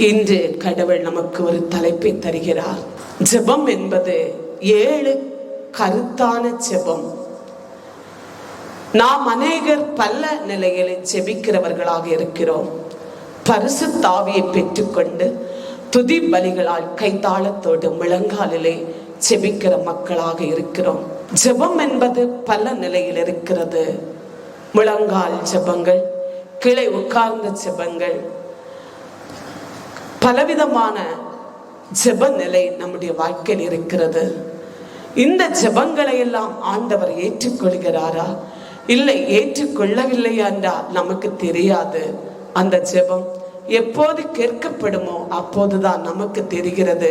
இன்று கடவுள் நமக்கு ஒரு தலைப்பை தருகிறார். ஜெபம் என்பது 7 கருத்தான ஜெபம். நாம் அநேகர் பல நிலைகளில் ஜெபிக்கிறவர்களாக இருக்கிறோம். பரிசுத்த ஆவியை பெற்றுக்கொண்டு துதி பலிகளால் கைத்தாளத்தோடு முழங்காலிலே ஜெபிக்கிற மக்களாக இருக்கிறோம். ஜெபம் என்பது பல நிலையில் இருக்கிறது. முழங்கால் ஜெபங்கள், கீழே உட்கார்ந்த ஜெபங்கள், பலவிதமான ஜெப நிலை நம்முடைய வாழ்க்கையில் இருக்கிறது. இந்த ஜெபங்களை எல்லாம் ஆண்டவர் ஏற்றுக்கொள்கிறாரா, இல்லை ஏற்றுக்கொள்ளவில்லையா என்றால் நமக்கு தெரியாது. அந்த ஜெபம் எப்போது கேட்கப்படுமோ அப்போதுதான் நமக்கு தெரிகிறது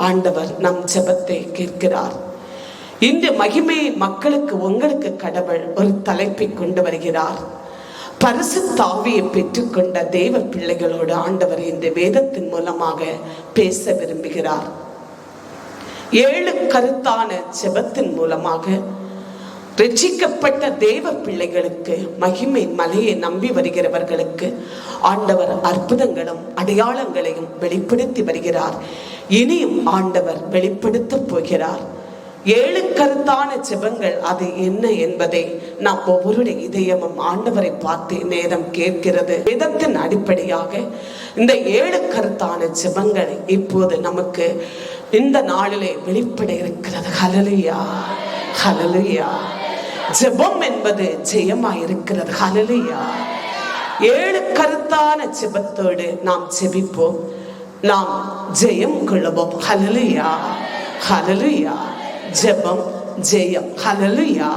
ஆண்டவர் நம் ஜெபத்தை கேட்கிறார். இந்த மகிமையை மக்களுக்கு, உங்களுக்கு கடவுள் ஒரு தலைப்பை கொண்டு வருகிறார். பரிசுத்த ஆவியை பெற்றுக்கொண்ட தேவ பிள்ளைகளோடு ஆண்டவர் இந்த வேதத்தின் மூலமாக பேச விரும்புகிறார். 7 கருத்தான ஜெபத்தின் மூலமாக ரட்சிக்கப்பட்ட தேவ பிள்ளைகளுக்கு, மகிமை மலையை நம்பி வருகிறவர்களுக்கு ஆண்டவர் அற்புதங்களும் அடையாளங்களையும் வெளிப்படுத்தி வருகிறார். இனியும் ஆண்டவர் வெளிப்படுத்த போகிறார். 7 கருத்தான ஜெபங்கள் அது என்ன என்பதை நாம் ஒவ்வொருடைய இதயமும் ஆண்டவரை பார்த்து நேரம் கேட்கிறது. வேதத்தின் அடிப்படையாக இந்த 7 கருத்தான ஜெபங்கள் இப்போது நமக்கு இந்த நாளிலே வெளிப்பட இருக்கிறது. ஹல்லேலூயா, ஹல்லேலூயா. ஜெபம் என்பது ஜெயமாய் இருக்கிறது. ஹல்லேலூயா. 7 கருத்தான ஜெபத்தோடு நாம் ஜெபிப்போம், நாம் ஜெயம் கொள்ளுவோம். ஹல்லேலூயா, ஹல்லேலூயா. ஜெபம் ஜெயம். ஹல்லேலூயா,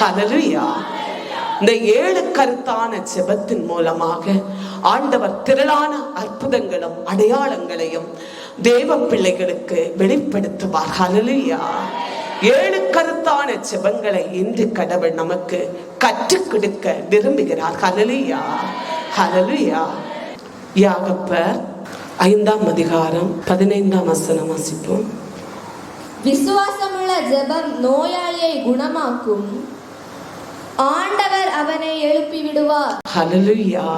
ஹல்லேலூயா. இந்த 7 கருத்தான ஜெபத்தின் மூலமாக ஆண்டவர் திரளான அற்புதங்களும் அடையாளங்களையும் தேவ பிள்ளைகளுக்கு வெளிப்படுத்துவார். ஹல்லேலூயா. 7 கருத்தான ஜெபங்களை இன்று கடவுள் நமக்கு கற்றுக் கொடுக்க விரும்புகிறார். ஹல்லேலூயா, ஹல்லேலூயா. யாக்கோபர் 5ஆம் அதிகாரம் 15ஆம் வசனம் வாசிப்போம். விசுவாசமுள்ள ஜெபம் நோயாளியை குணமாக்கும், ஆண்டவர் அவனை எழுப்பி விடுவார். ஹல்லேலூயா,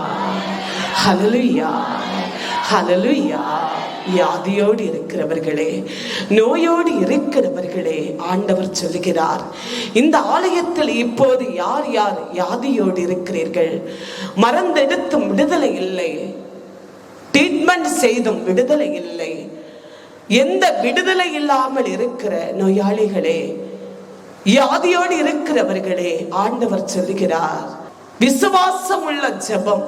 ஹல்லேலூயா, ஹல்லேலூயா. வியாதியோடு இருக்கிறவர்களே, நோயோடு இருக்கிறவர்களே, ஆண்டவர் சொல்லுகிறார், இந்த ஆலயத்தில் இப்போது யார் யார் வியாதியோடு இருக்கிறீர்கள், மருந்தெடுத்தும் விடுதலை இல்லை, ட்ரீட்மெண்ட் செய்தும் விடுதலை இல்லை, எந்த விடுதலை இல்லாமல் இருக்கிற நோயாளிகளே, வியாதியோடு இருக்கிறவர்களே, ஆண்டவர் சொல்லுகிறார், விசுவாசம் உள்ள ஜெபம்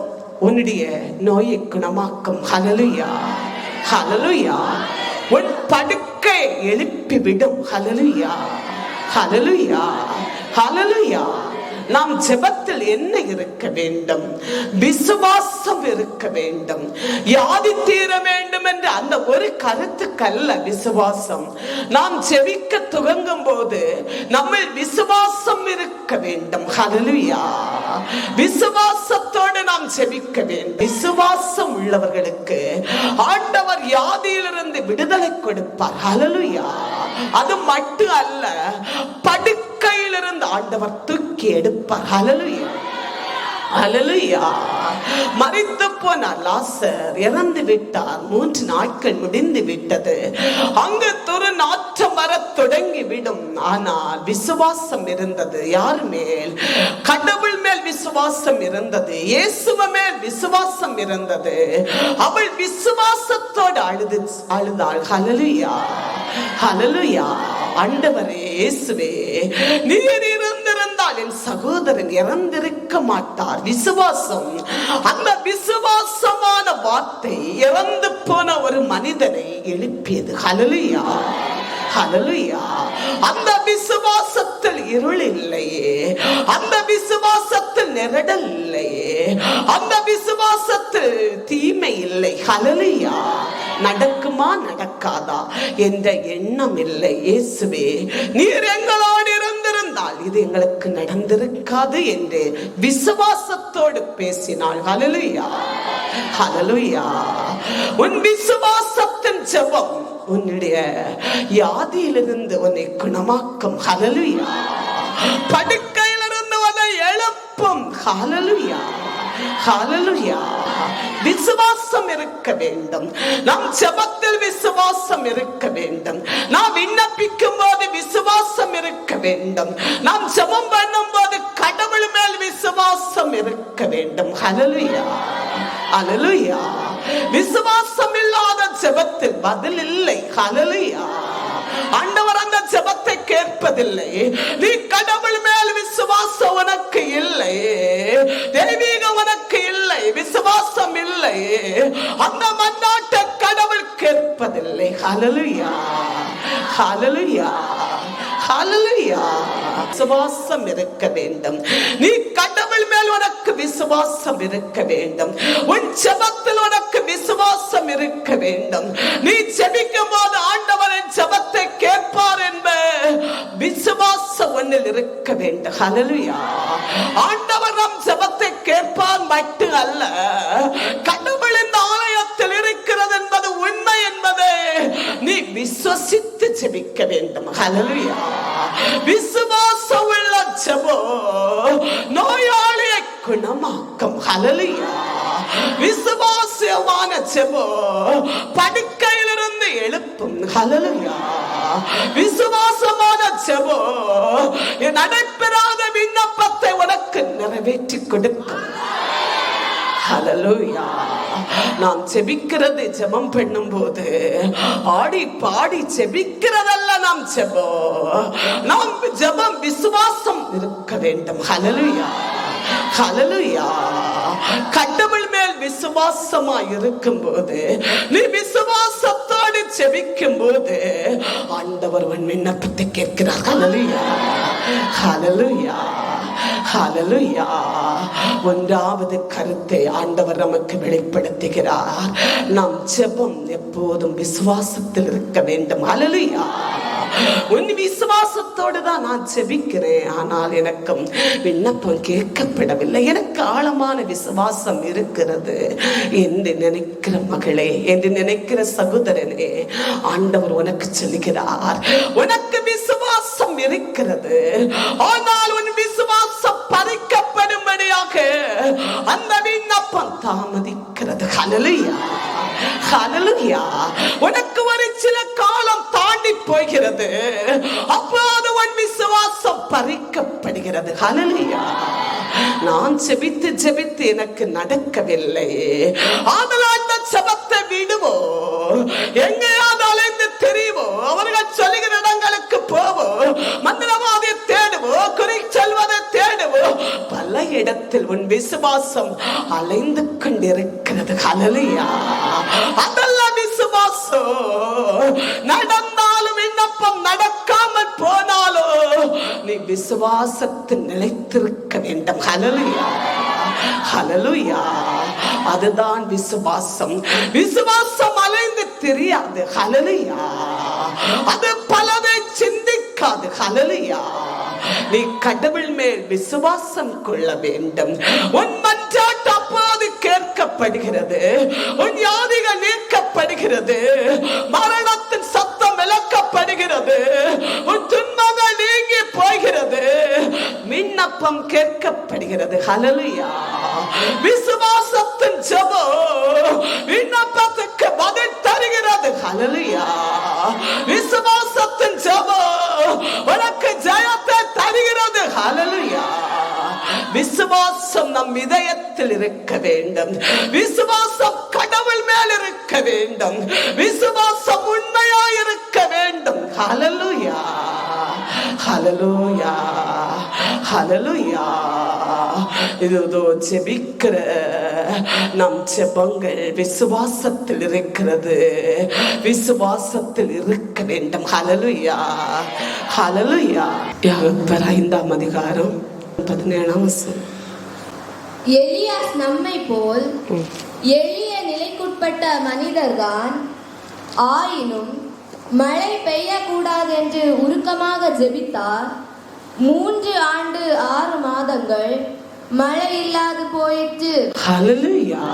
உன்னுடைய நோயை குணமாக்கும். ஹல்லேலூயா, ஹல்லேலூயா. உன் படுக்கை எழுப்பி விடும். ஹல்லேலூயா, ஹல்லேலூயா, ஹல்லேலூயா. நாம் ஜெபத்தில் என்ன இருக்க வேண்டும்? விசுவாசம் இருக்க வேண்டும். வியாதி தீர வேண்டும் என்று அந்த ஒரு கருத்துக்கல்ல விசுவாசம். நாம் ஜெபிக்க துவங்கும் போது நம்ம விசுவாசம் இருக்க வேண்டும். ஹல்லேலூயா. விசுவாசத்தோடு நாம் ஜெபிக்க வேண்டும். விசுவாசம் உள்ளவர்களுக்கு ஆண்டவர் வியாதியிலிருந்து விடுதலை கொடுப்பார். ஹல்லேலூயா. அது மட்டும் அல்ல, படுக்கையிலிருந்து ஆண்டவர் தூக்கி எடுப்பார். ஹல்லேலூயா, ஹல்லேலூயா. மரித்து போன லாசர் இறந்து விட்டார். 3 நாட்கள் முடிந்து விட்டது. அங்கு துர்நாற்றம் வர தொடங்கி விடும். ஆனால் விசுவாசம் இருந்தது. யார் மேல்? கடவுள் மேல் விசுவாசம் இருந்தது. இயேசுவ மேல் விசுவாசம் இருந்தது. அவள் விசுவாசத்தோடு அழுதாள். ஹல்லேலூயா, ஹல்லேலூயா. ஆண்டவரே இயேசுவே, நீர் இருந்திருந்தால் என் சகோதரன் இறந்திருக்க மாட்டார். விசுவாசம், அந்த விசுவாசமான வார்த்தை இறந்து போன ஒரு மனிதனை எழுப்பியது. ஹல்லேலூயா, ஹல்லேலூயா. அந்த விசுவாசத்தில் இருள் இல்லையே, அந்த விசுவாசத்தில் நெருடல் இல்லையே, அந்த விசுவாசத்தில் தீமை இல்லை. ஹல்லேலூயா. நடக்குமா நடக்காதா என்ற எண்ணம் இல்லை. இயேசுவே, நீர் எங்களோடு இருந்திருந்தால் இது எங்களுக்கு நடந்திருக்காது என்று விசுவாசத்தோடு பேசினாள். ஹல்லேலூயா, ஹல்லேலூயா. உன் விசுவாசத்தின் ஜெபம் உன்னுடைய வியாதியிலிருந்து உன்னை குணமாக்கும். ஹல்லேலூயா. படுக்கையிலிருந்து உன்னை எழுப்பும். ஹல்லேலூயா. ஹalleluya. விசுவாசம் இருக்க வேண்டும். நாம் ஜெபத்தில் விசுவாசம் இருக்க வேண்டும். நாம் விண்ணப்பிக்கும் போது விசுவாசம் இருக்க வேண்டும். நாம் ஜெபம் பண்ணும் போது கடவுள் மேல் விசுவாசம் இருக்க வேண்டும். ஹalleluya, ஹalleluya. விசுவாசம் இல்லாத ஜெபத்தில் பதில் இல்லை. ஹalleluya. ஆண்டவர் அந்த ஜெபத்தை கேட்பதில்லை. நீ கடவுள் மேல் விசுவாசம் உனக்கு இல்லை, தெய்வீக உனக்கு இல்லை, விசுவாசம் இல்லை, அந்த மன்னாட்ட கடவுள் கேட்பதில்லை. ஹalleluya, ஹalleluya, ஹalleluya. விசுவாசம் இருக்க வேண்டும். நீ கடவுள் மேல் உனக்கு விசுவாசம் இருக்க வேண்டும். உன் ஜெபத்தில் உனக்கு விசுவாசம் இருக்க வேண்டும். நீ ஜெபிக்கும் போது ஆண்டவரின் ஜெபத்தை கேட்பார் என்ப விசுவாசம் உன்னில் இருக்க வேண்டும். ஹalleluya. ஆண்டவர் நம் ஜெபத்தை கேட்பார் மட்டும் அல்ல, கடவுள் இந்த ஆலயத்தில் இருக்கிறது என்பது உண்மை என்பதை நீ விசுவசித்து ஜெபிக்க வேண்டும். ஹalleluya. விசுவாசம் உள்ள ஜெபம் நோயாளியை குணமாக்கும். ஹalleluya. விசுவாசமான ஜெபம் படுக்கையிலிருந்து எழுப்பும். ஹalleluya. விசுவாசமான ஜெபம் நடைபெறாத விண்ணப்பத்தை உனக்கு நிறைவேற்றி கொடுக்கும். ஹalleluya. நாம் ஜெபிக்கிறது, ஜெபம் பண்ணும் போது ஆடி பாடி ஜெபிக்கிறதல்ல நாம் ஜெபம். நாம் ஜெபம் விசுவாசம் இருக்க வேண்டும். ஹalleluya, ஹalleluya. கடவுள் மேல் விசுவாசமா இருக்கும் போது, நீ விசுவாசத்தோடு ஜெபிக்கும் போது ஆண்டவர் உன் விண்ணப்பத்தை கேட்கிறார். ஹalleluya, ஹalleluya, ஹalleluya. ஒன்றாவது கருத்தை ஆண்டவர் நமக்கு வெளிப்படுத்துகிறார். நாம் ஜெபம் எப்போதும் விசுவாசத்தில் இருக்க வேண்டும். ஹalleluya. உன் விசுவாசத்தோடு தான் நான் ஜெபிக்கிறேன், ஆனால் எனக்கு விண்ணப்பம் கேட்கப்படவில்லை. எனக்கு ஆழமான விசுவாசம் இருக்கிறது என்று நினைக்கிற மகளே, என்று நினைக்கிற சகோதரனே, ஆண்டவர் உனக்கு சொல்லுகிறார், உனக்கு விசுவாசம் இருக்கிறது, ஆனால் உன் விசுவாசம் பறிக்கப்படும்படியாக அந்த விண்ணப்பம் தாமதிக்கிறது. ஹalleluya, ஹalleluya. உனக்கு ஒரு சில காலம் தாண்டி போகிறது, அப்போது உன் விசுவாசம் பறிக்கப்படுகிறது. ஹalleluya. நான் ஜெபித்து ஜெபித்து எனக்கு நடக்கவில்லை, அதனால் அந்த ஜெபத்தை விடுவோம், எங்கேயாவது அலைந்து தெரிவோம், அவர்கள் சொல்லுகிற இடங்களுக்கு போவோம், மந்திரவாதியை தேடுவோம், குறி செல்வதை தேடுவோம். பல இடத்தில் உன் விசுவாசம் அலைந்து கொண்டிருக்கிறது. ஹalleluya. அதெல்லாம் விசுவாசம். நடந்தாலும் விண்ணப்பம் நடக்காமல் போனாலும் நீ விசுவாசத்தில் நிலைத்திருக்க வேண்டும். ஹalleluya, ஹalleluya. அதுதான் விசுவாசம். விசுவாசம் அலைந்து தெரியாது. ஹalleluya. அது பலதை சிந்திக்காது. ஹalleluya. நீ கடவுள் மேல் விசுவாசம் கொள்ள வேண்டும். உன் மன்றாட்டு அப்போது கேட்கப்படுகிறது, உன் வியாதிகள் நீக்கப்படுகிறது, மரணத்தின் சத்தம் விலக்கப்படுகிறது, உன் துன்பங்கள் நீங்கி போகிறது, விண்ணப்பம் கேட்கப்படுகிறது. ஹalleluya. விசுவாசத்தின் ஜெபம் விண்ணப்பத்துக்கு பதில் தருகிறது. ஹalleluya. விசுவாசத்தின் ஜெபம் உனக்கு ஜெயத்தை தருகிறது. ஹalleluya. விசுவாசம் நம் இதயத்தில் இருக்க வேண்டும். விசுவாசம் கடவுள் மேல் இருக்க வேண்டும். விசுவாசம் உண்மையாய் இருக்க வேண்டும். ஹalleluya, ஹalleluya, ஹalleluya. இதோ ஜெபிக்கிற நம் ஜெபங்கள் விசுவாசத்தில் இருக்கிறது. விசுவாசத்தில் இருக்க வேண்டும். ஹalleluya, ஹalleluya. யாக்கோபு 5ஆம் அதிகாரம் 17ஆம் வசனம். எலியாஸ் நம்மை போல் எளிய நிலைக்குட்பட்ட மனிதர்தான், ஆயினும் மழை பெய்யக்கூடாது என்று உருக்கமாக ஜெபித்தார். 3 ஆண்டு 6 மாதங்கள் மழை இல்லாது போயிற்று. ஹalleluya,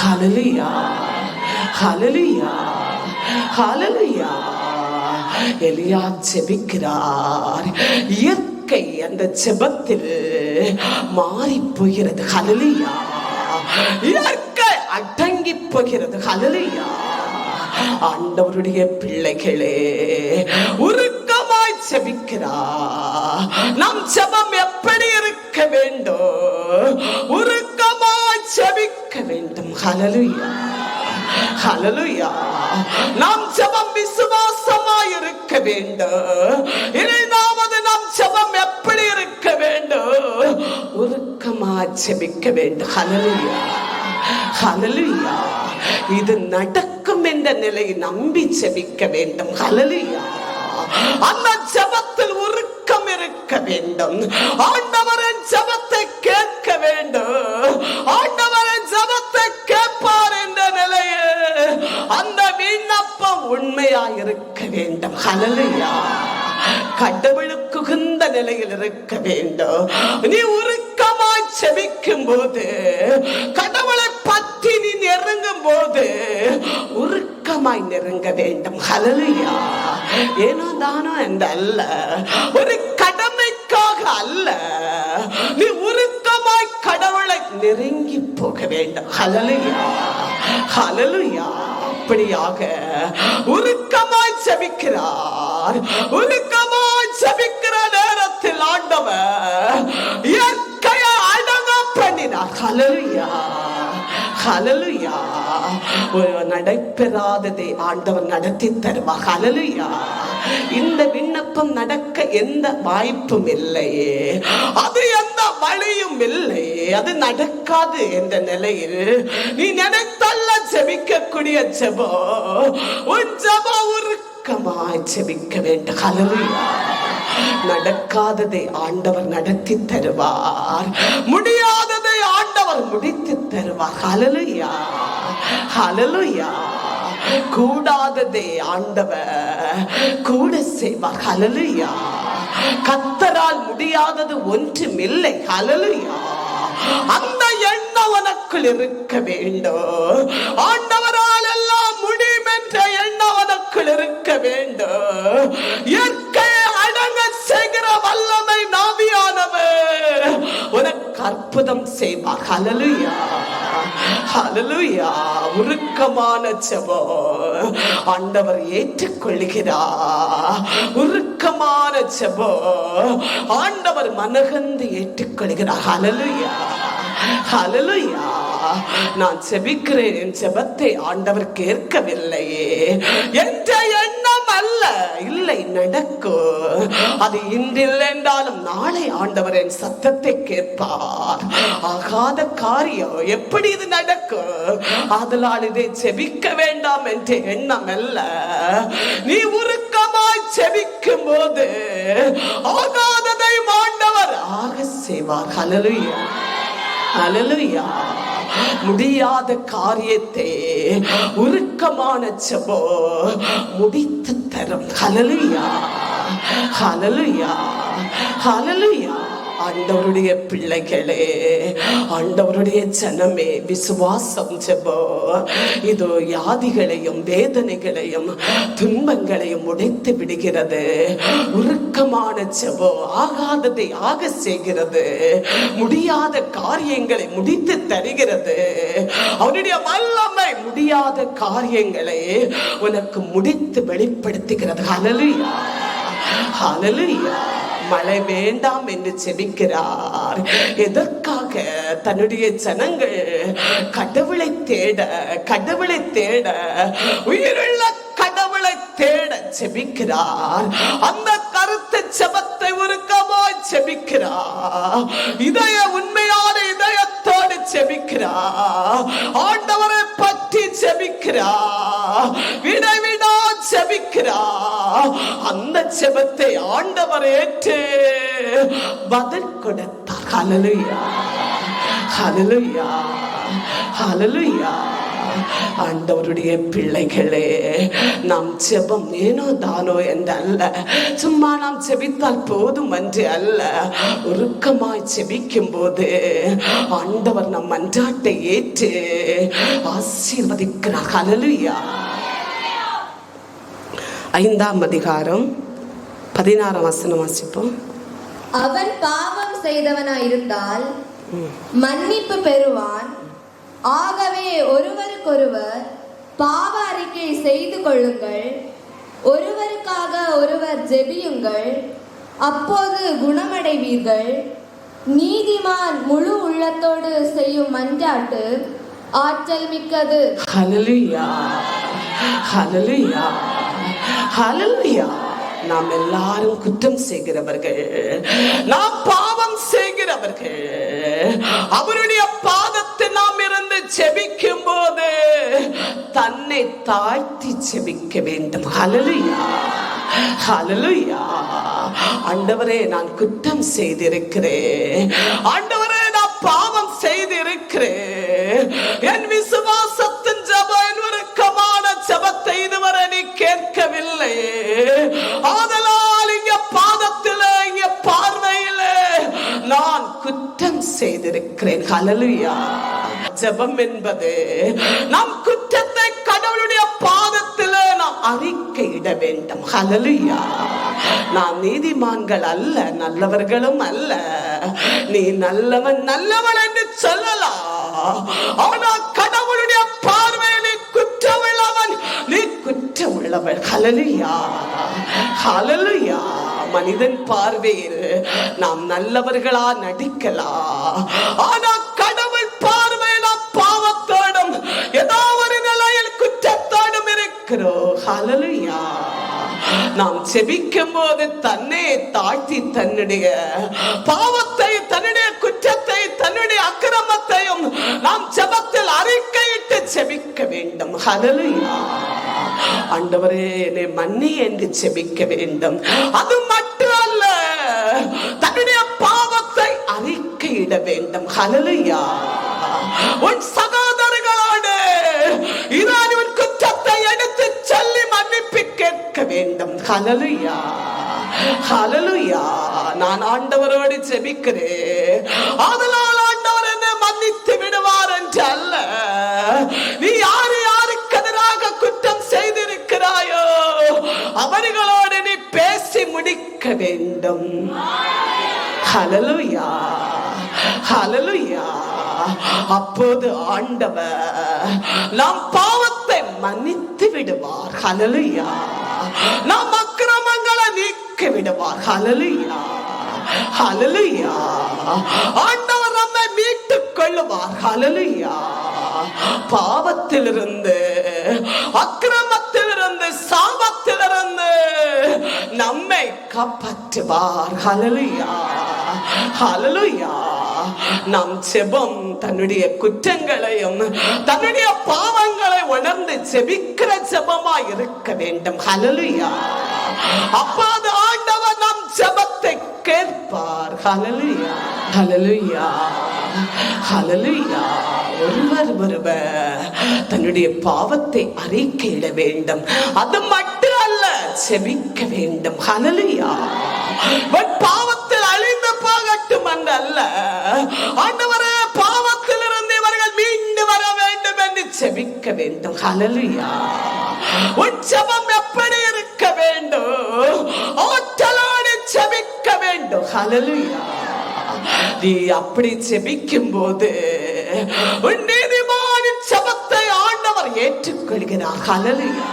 ஹalleluya, ஹalleluya, ஹalleluya. எலியா ஜெபிக்கிறார். இயற்கை அந்த ஜெபத்தில் மாறி போகிறது. ஹல்லேலூயா. இயற்கை அடங்கி போகிறது. ஹல்லேலூயா. ஆண்டவருடைய பிள்ளைகளே, உருக்கமாய் ஜெபிக்கிறார். நம் ஜெபம் எப்படி இருக்க வேண்டும்? உருக்கமாய் ஜெபிக்க வேண்டும். ஹல்லேலூயா. ஹல்லேலூயா. நாம் ஜெபம் விசுவாசமாய் இருக்க வேண்டும். இரண்டாவது நம் ஜெபம் எப்படி இருக்க வேண்டும்? உருக்கமாய் ஜெபிக்க வேண்டும். ஹல்லேலூயா. ஹல்லேலூயா. இது நடக்கும் என்ற நிலையை நம்பி ஜெபிக்க வேண்டும். ஹல்லேலூயா. அந்த ஜெபத்தில் உருக்கம் இருக்க வேண்டும். ஆண்டவரின் ஜெபத்தை கேட்க வேண்டும். ஆண்டவரின் ஜெபத்தை கேட்பார் என்ற நிலையை அந்த விண்ணப்பம் உண்மையாய் இருக்க வேண்டும். ஹல்லேலூயா. கடவுளுக்கு உகந்த நிலையில் இருக்க வேண்டும். நீ உருக்கமாய் ஜெபிக்கும் போது, கடவுளை பற்றி நீ நெருங்கும் போது உருக்கமாய் நெருங்க வேண்டும். ஹல்லேலூயா. ஏனோ தானோ என்று அல்ல, ஒரு கடமைக்காக அல்ல, நீ உருக்கமாய் கடவுளை நெருங்கி போக வேண்டும். ஹல்லேலூயா. ஹல்லேலூயா. அப்படியாக உருக்கமாய் ஜெபிக்கிறார். உருக்கமாய் ஜெபிக்கிற நேரத்தில் ஆண்டவர் இயற்கையை அடங்க பண்ணினார். ஹல்லேலூயா. ஹல்லேலூயா. நடைபெறாததை ஆண்டவர் நடத்தி தருவார். ஹல்லேலூயா. இந்த விண்ணப்பம் நடக்க எந்த வாய்ப்பும் இல்லையே, அது எந்த வழியும் இல்லையே, அது நடக்காது என்ற நிலையில் நீ நினைத்தல்ல ஜெபிக்கக்கூடிய ஜெபம், உன் ஜெபம் உருக்கமாய் ஜெபிக்க வேண்டும். ஹல்லேலூயா. நடக்காததை ஆண்டவர் நடத்தி தருவார். முடியாததை ஆண்டவர் முடித்து தருவார். ஹல்லேலூயா. ஹல்லேலூயா. கூடாததை ஆண்டவர் கூட செய்வார். ஹல்லேலூயா. கர்த்தரால் முடியாதது ஒன்றுமில்லை. ஹல்லேலூயா. அந்த எண்ணம் உனக்குள் இருக்க வேண்டும். ஆண்டவரால் எல்லாம் முடியும் என்ற எண்ணம் உனக்குள் இருக்க வேண்டும். இயற்கையை அடங்க செய்கிற வல்லமை நாவியானவர் உனக்கு அற்புதம் செய்வார். ஹல்லேலூயா. ஹல்லேலூயா. உருக்கமான ஜெபம் ஆண்டவர் ஏற்றுக்கொள்கிறார். உருக்கமான ஜெபம் ஆண்டவர் மனகந்து ஏற்றுக்கொள்கிறார். ஹல்லேலூயா. ஹல்லேலூயா. நான் ஜெபிக்கிறேன், என் ஜெபத்தை ஆண்டவர் கேட்கவில்லையே என்ற எண்ணம் அல்ல. இல்லை, நடக்கும். அது இன்றில்லை என்றாலும் நாளை ஆண்டவர் என் சத்தத்தை கேட்பார். ஆகாத காரியம் எப்படி இது நடக்கும்? அதனால் இதை ஜெபிக்க வேண்டாம் என்ற எண்ணம் அல்ல. நீ உருக்கமாய் ஜெபிக்கும் போது ஆகாததை ஆண்டவர் ஆக செய்வார். ஹல்லேலூயா. ஹல்லேலூயா. முடியாத காரியத்தை உருக்கமான ஜெபம் முடித்து தரும். ஹல்லேலூயா. ஹல்லேலூயா. ஹல்லேலூயா. ஆண்டவருடைய பிள்ளைகளே, ஆண்டவருடைய ஜனமே, விசுவாசம் ஜெபம் இதோ வியாதிகளையும் வேதனைகளையும் துன்பங்களையும் உடைத்து விடுகிறது. உருக்கமான ஜெபம் ஆகாததை ஆக செய்கிறது. முடியாத காரியங்களை முடித்து தருகிறது. அவருடைய வல்லமை முடியாத காரியங்களை உனக்கு முடித்து வெளிப்படுத்துகிறது. ஹல்லேலூயா. ஹல்லேலூயா. மழை வேண்டாம் என்று ஜெபிக்கிறார். எதற்காக? தன்னுடைய ஜனங்கள் கடவுளை தேட, கடவுளை தேட, உயிருள்ள கடவுளை தேட ஜெபிக்கிறார். அந்த கருத்து ஜெபத்தை உருக்கமாய் ஜெபிக்கிறார். இதய உண்மையான இதயத்தோடு ஜெபிக்கிறார். ஆண்டவரை பற்றி ஜெபிக்கிறார். விடைவிடா ஜெபிக்கிறார். அந்த ஜெபத்தை ஆண்டவர் ஏற்று பதில் கொடுத்தார். ஹல்லேலூயா. ஹல்லேலூயா. ஹல்லேலூயா. ஆண்டவருடைய பிள்ளைகளே, நாம் ஜெபம் ஏனோ தானோ என்றல்ல, சும்மா நாம் ஜெபித்தால் போதும் என்று அல்ல. உருக்கமாய் ஜெபிக்கும் போது ஆண்டவர் நம் மன்றாட்டை ஏற்று ஆசீர்வதிக்கிறார். ஹல்லேலூயா. 5ஆம் அதிகாரம் 16ஆம் வசனம் வாசிப்போம். அவன் பாவம் செய்தவனாயிருந்தால் மன்னிப்பு பெறுவான். ஆகவே ஒருவருக்கொருவர் பாவ அறிக்கை செய்து கொள்ளுங்கள், ஒருவருக்காக ஒருவர் ஜெபியுங்கள், அப்போது குணமடைவீர்கள். நீதிமான் முழு உள்ளத்தோடு செய்யும் மன்றாட்டு ஆற்றல் மிக்கது. ஹல்லேலூயா, ஹல்லேலூயா, ஹல்லேலூயா. நாம் எல்லாரும் குற்றம் செய்கிறவர்கள், நாம் பாவம் செய்கிறவர்கள். அவருடைய பாதத்தில் நாம் இருந்து ஜெபிக்கும் போது தன்னை தாழ்த்தி ஜெபிக்க வேண்டும். ஹல்லேலூயா, ஹல்லேலூயா. ஆண்டவரே, நான் குற்றம் செய்திருக்கிறேன், ஆண்டவரே நான் பாவம் செய்திருக்கிறேன், என் விசுவாசத்தின் ஜெபம் என்னவருக்கமான ஜெபத்தை இதுவரை நீ கேட்கவில்லை. ஆதலால் இங்க பாதத்தில் இங்க பார்வையில் நான் குற்றம் செய்திருக்கிறேன். ஹல்லேலூயா. ஜெபம் என்பது நம் குற்றத்தை கடவுளுடைய பாதத்தில் நாம் அறிக்கையிட வேண்டும். ஹல்லேலூயா. நாம் நீதிமான்கள் அல்ல, நல்லவர்களும் அல்ல. நீ நல்லவன் நல்லவன் என்று சொல்லலாம், ஆனால் கடவுளுடைய பார்வையில் நீ குற்றமுள்ளவன், நீ குற்றமுள்ளவள். ஹல்லேலூயா, ஹல்லேலூயா. மனிதன் பார்வையில் நாம் நல்லவர்களா நடிக்கலாம், ஆனால் கடவுள் பார்வையில் நாம் பாவத்தோடும் ஏதோ ஒரு நிலையில் குற்றத்தோடும் இருக்கிறோம். ஹல்லேலூயா. நாம் செபிக்கும் போது தன்னை தாழ்த்தி தன்னுடைய பாவத்தை, தன்னுடைய குற்றத்தை, தன்னுடைய அக்கிரமத்தையும் நாம் ஜெபத்தில் அறிக்கையிட்டு செபிக்க வேண்டும். ஹல்லேலூயா. ஆண்டவரே என்னை மன்னி என்று செபிக்க வேண்டும். அது மட்டும் அல்ல, தன்னுடைய பாவத்தை அறிக்கையிட வேண்டும். ஹல்லேலூயா. உன் சகோதரர்களோடு இதான் உன் குற்றத்தை எடுத்து சொல்லி மன்னிப்பு கேட்க வேண்டும். ஹல்லேலூயா, ஹல்லேலூயா. நான் ஆண்டவரோடு ஜெபிக்கிறேன், அதனால் ஆண்டவர் என்னை மன்னித்து விடுவார் என்று அல்ல. நீ யாரு யாருக்கு எதிராக குற்றம் செய்திருக்கிறாயோ அவர்களோடு நீ பேசி முடிக்க வேண்டும். ஹல்லேலூயா, ஹல்லேலூயா. அப்போது ஆண்டவர் நாம் பாவத்தை மன்னித்து விடுவார். ஹல்லேலூயா. நாம் அக்கிரமங்களை நீக்க விடுவார். ஹல்லேலூயா, ஹல்லேலூயா. ஆண்டவர் நம்மை மீட்டுக் கொள்ளுவார். ஹல்லேலூயா. பாவத்திலிருந்து, அக்கிரமத்திலிருந்து, சாபத்திலிருந்து நம்மை காப்பாற்றுவார். ஹல்லேலூயா, ஹல்லேலூயா. நாம் ஜெபம் தன்னுடைய குற்றங்களையும் தன்னுடைய பாவங்களை உணர்ந்து ஜெபிக்கிற ஜெபமாய் இருக்க வேண்டும். ஹல்லேலூயா. அப்போது ஆண்டவர் நம் ஜெபத்தை கேட்பார். ஹல்லேலூயா, ஹல்லேலூயா, ஹல்லேலூயா. ஒருவர் ஒருவர் தன்னுடைய பாவத்தை அறிக்கையிட வேண்டும். அது மட்டும் அல்ல, ஜெபிக்க வேண்டும். ஹல்லேலூயா. பாவத்தில் அழிந்து போகட்டும் அல்ல, ஆண்டவரே பாவத்தில் இருந்து இவர்கள் மீண்டு வர வேண்டும் என்று ஜெபிக்க வேண்டும். ஹல்லேலூயா. உன் ஜெபம் எப்படி இருக்க வேண்டும்? ஆற்றலோடு ஜெபிக்க வேண்டும். ஹல்லேலூயா. நீ அப்படி ஜெபிக்கும் போது உன் நீதிமானின் ஜெபத்தை ஆண்டவர் ஏற்றுக்கொள்கிறார். ஹல்லேலூயா.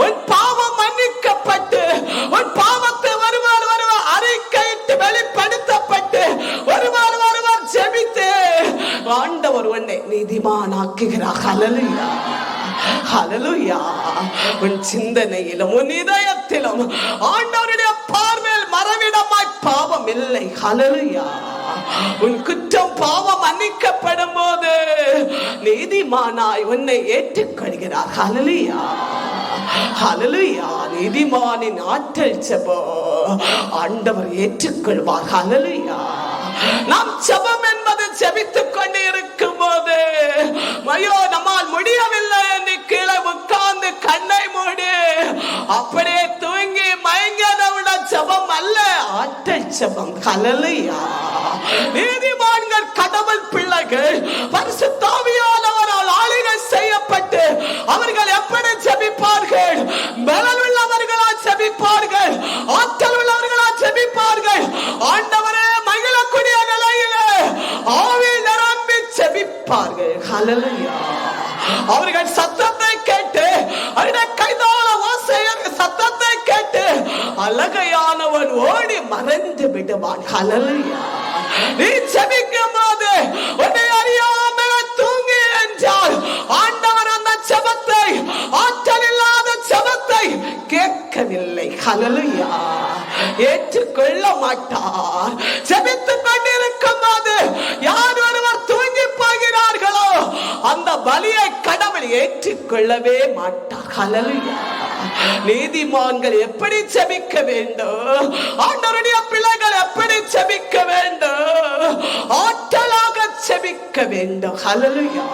உன் பாவம் மன்னிக்கப்பட்டு உன் பாவத்தை வருவார் அறிக்கையிட்டு வெளிப்படுத்தப்பட்டு வருவார் ஜெபித்து ஆண்டவர் உன்னை நீதிமானாக்குகிறார். ஹல்லேலூயா, ஹல்லேலூயா. உன் சிந்தனையிலும் உன் இதயத்திலும் ஆண்டவருடைய பார்வையில் மறைவிடமாய் பாவம் இல்லை. ஹல்லேலூயா. உன் குற்றம் பாவம் மன்னிக்கப்படும் போது நீதிமானாய் உன்னை ஏற்றுக்கொள்கிறார். ஹல்லேலூயா, ஹல்லேலூயா. நீதிமானின் ஆற்றல் ஜெபம் ஆண்டவர் ஏற்றுக்கொள்வார். ஹல்லேலூயா. நாம் ஜெபம் என்பது ஜெபித்துக் கொண்டு இருக்கும் போது ஐயோ நம்மால் முடியவில்லை என்று கீழே உட்கார்ந்து கண்ணை மூடி அப்படியே தூங்கி மயங்கியவுடன் ஜெபம் அல்ல, ஆற்றல் ஜெபம். ஹல்லேலூயா. நீதிமான்கள் கடவுள் பிள்ளைகள் பரிசுத்த ஆவியானவரால் ஆளுகை செய்யப்பட்டு அவர்கள் எப்படி ஜெபிப்பார்கள்? பலன் உள்ளவர்களால் ஜெபிப்பார்கள், ஆற்றல் உள்ளவர்களால் ஜெபிப்பார்கள். ஆண்டவர் அவர்கள் சத்தத்தை கேட்டு அவருடைய கைதாள ஓசையின் சத்தத்தை கேட்டு அழகையானவன் ஓடி மறைந்து விடுவான். ஹல்லேலூயா. நீ ஜெபிக்கும் போது உன்னை அறியாமல் தூங்கி என்றால் ஆண்டவர் அந்த ஜெபத்தை, ஆற்றல் இல்லாத ஜெபத்தை கேட்கவில்லை. ஹல்லேலூயா. ஏற்றுக்கொள்ள மாட்டார். ஜெபித்துக் கொண்டிருக்கும் போது யார் ஒருவர் தூங்கி போகிறார்களோ அந்த பலியை கடவுள் ஏற்றுக்கொள்ளவே மாட்டார். ஹல்லேலூயா. நீதிமான்கள் எப்படி ஜெபிக்க வேண்டும், ஆண்டவருடைய பிள்ளைகள் எப்படி ஜெபிக்க வேண்டும், ஆற்றலாக ஜெபிக்க வேண்டும். ஹல்லேலூயா.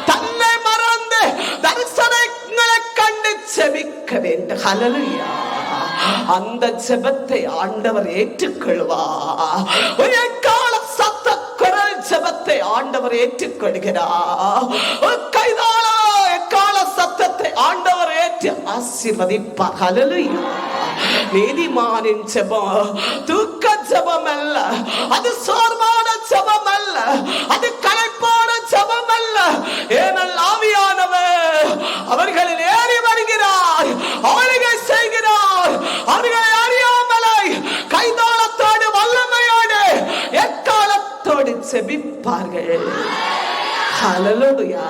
தன்னை மறந்து தரிசனங்களை கண்டு ஜெபிக்க வேண்டும். ஹல்லேலூயா. அந்த ஜெபத்தை ஆண்டவர் ஏற்றுக்கொள்வார். ஒரு கால சத்த குரல் ஜெபத்தை ஆண்டவர் ஏற்றுக்கொள்கிறார். கைதாள கால சத்தத்தை ஆண்டவர் ஏற்று ஆசீர்வதிப்பார். ஹல்லேலூயா. நீதிமானின் ஜெபம் தூக்க ஜெபம் அல்ல, அது சோர்வான ஜெபம் அல்ல, அது களைப்பான ஜெபம் அல்ல. ஏனென்றால் ஆவியானவர் அவர்களில் ஏறி வருகிறார், ஆளுகை செய்கிறார். அவர்களை அறியாமலே கைதாளத்தோடு வல்லமையோடு எக்காலத்தோடு ஜெபிப்பார்கள். ஹல்லேலூயா.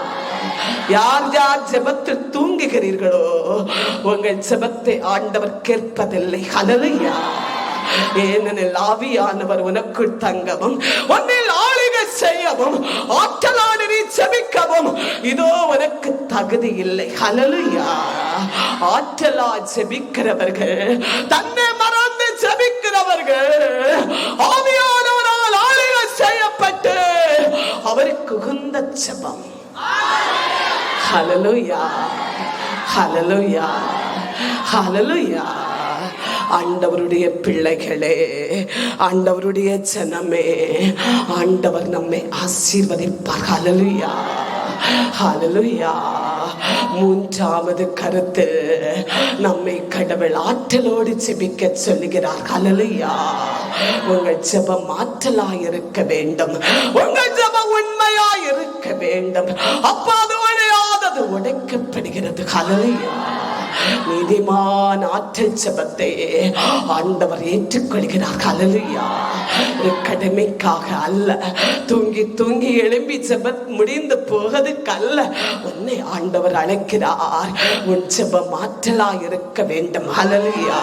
யார் யார் ஜெபத்தில் தூங்குகிறீர்களோ உங்கள் ஜெபத்தை ஆண்டவர் கேட்பதில்லை. ஹல்லேலூயா. ஏனெனில் ஆவியானவர் உனக்குள் தங்கவும் உன்னில் ஆளுகை செய்யவும் ஆற்றலாடு நீ ஜெபிக்கவும் இதோ உனக்கு தகுதி இல்லை. ஹல்லேலூயா. ஆற்றலா ஜெபிக்கிறவர்கள், தன்னை மறந்து ஜெபிக்கிறவர்கள் ஆவியானவரால் ஆளுகை செய்யப்பட்டு அவருக்கு உகந்த ஜெபம். ஹல்லேலூயா. ஹல்லேலூயா. ஹல்லேலூயா. ஆண்டவருடைய பிள்ளைகளே, ஆண்டவருடைய ஜனமே, ஆண்டவர் நம்மை ஆசீர்வதிப்பார். ஹல்லேலூயா. ஹல்லேலூயா. மூன்றாவது கருத்து, நம்மை கடவுள் ஆற்றலோடு ஜெபிக்க சொல்லுகிறார். ஹல்லேலூயா. உங்கள் ஜெபம் ஆற்றலாய் இருக்க வேண்டும், உங்கள் ஜெபம் உண்மையாய் இருக்க வேண்டும். அப்போது உடையாதது உடைக்கப்படுகிறது. ஹல்லேலூயா. நீதிமான் ஆற்றல் ஜெபத்தை ஆண்டவர் ஏற்றுக்கொள்கிறார். ஹல்லேலூயா. ஒரு கடமைக்காக அல்ல, தூங்கி தூங்கி எழும்பி ஜெபம் முடிந்து போவதற்கு அல்ல, உன்னை ஆண்டவர் அழைக்கிறார். உன் ஜெபம் ஆற்றலாய் இருக்க வேண்டும். ஹல்லேலூயா.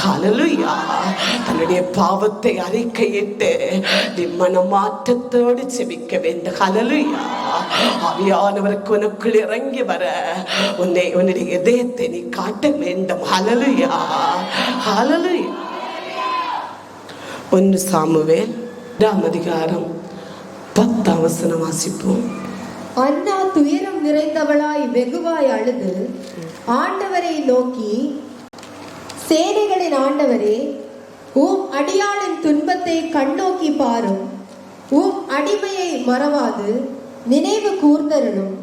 ஹல்லேலூயா. தன்னுடைய பாவத்தை அறிக்கையிட்டு மனமாற்றத்தோடு ஜெபிக்க வேண்டும். ஹல்லேலூயா. ஆவியானவருக்கு உனக்குள் இறங்கி வர உன்னுடைய இதயத்தை நீ காட்ட வேண்டும். ஹல்லேலூயா. ஹல்லேலூயா. 1 சாமுவேல் 2:10 வாசிப்போம். அன்னா துயரம் நிறைந்தவளாய் வெகுவாய் அழுது ஆண்டவரை நோக்கி, சேனைகளின் ஆண்டவரே, உம் அடியாளின் துன்பத்தை கண்ணோக்கி பாரும். உம் அடிமையை மறவாது நினைவு கூர்ந்தருளும்.